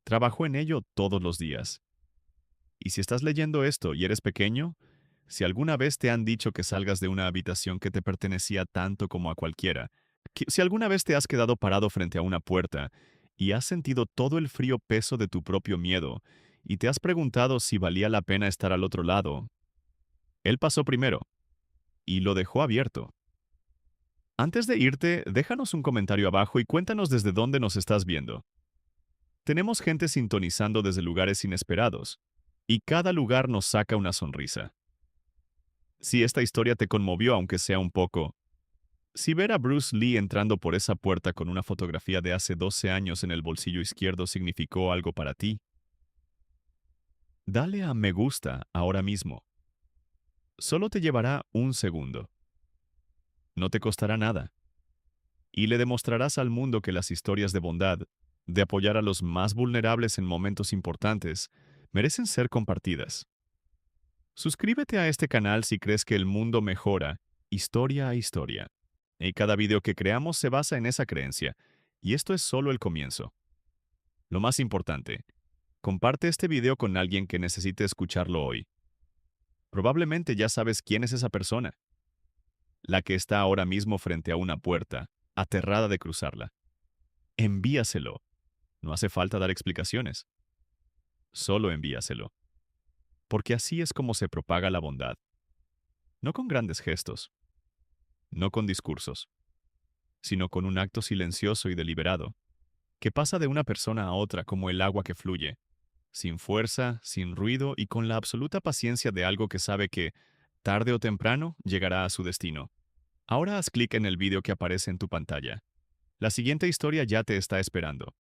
trabajó en ello todos los días. Y si estás leyendo esto y eres pequeño, si alguna vez te han dicho que salgas de una habitación que te pertenecía tanto como a cualquiera, si alguna vez te has quedado parado frente a una puerta y has sentido todo el frío peso de tu propio miedo y te has preguntado si valía la pena estar al otro lado, él pasó primero y lo dejó abierto. Antes de irte, déjanos un comentario abajo y cuéntanos desde dónde nos estás viendo. Tenemos gente sintonizando desde lugares inesperados, y cada lugar nos saca una sonrisa. Si esta historia te conmovió, aunque sea un poco, si ver a Bruce Lee entrando por esa puerta con una fotografía de hace 12 años en el bolsillo izquierdo significó algo para ti, dale a me gusta ahora mismo. Solo te llevará un segundo. No te costará nada. Y le demostrarás al mundo que las historias de bondad, de apoyar a los más vulnerables en momentos importantes, merecen ser compartidas. Suscríbete a este canal si crees que el mundo mejora, historia a historia. Y cada video que creamos se basa en esa creencia, y esto es solo el comienzo. Lo más importante, comparte este video con alguien que necesite escucharlo hoy. Probablemente ya sabes quién es esa persona, la que está ahora mismo frente a una puerta, aterrada de cruzarla. Envíaselo. No hace falta dar explicaciones. Solo envíaselo. Porque así es como se propaga la bondad. No con grandes gestos, no con discursos, sino con un acto silencioso y deliberado, que pasa de una persona a otra como el agua que fluye, sin fuerza, sin ruido y con la absoluta paciencia de algo que sabe que, tarde o temprano, llegará a su destino. Ahora haz clic en el vídeo que aparece en tu pantalla. La siguiente historia ya te está esperando.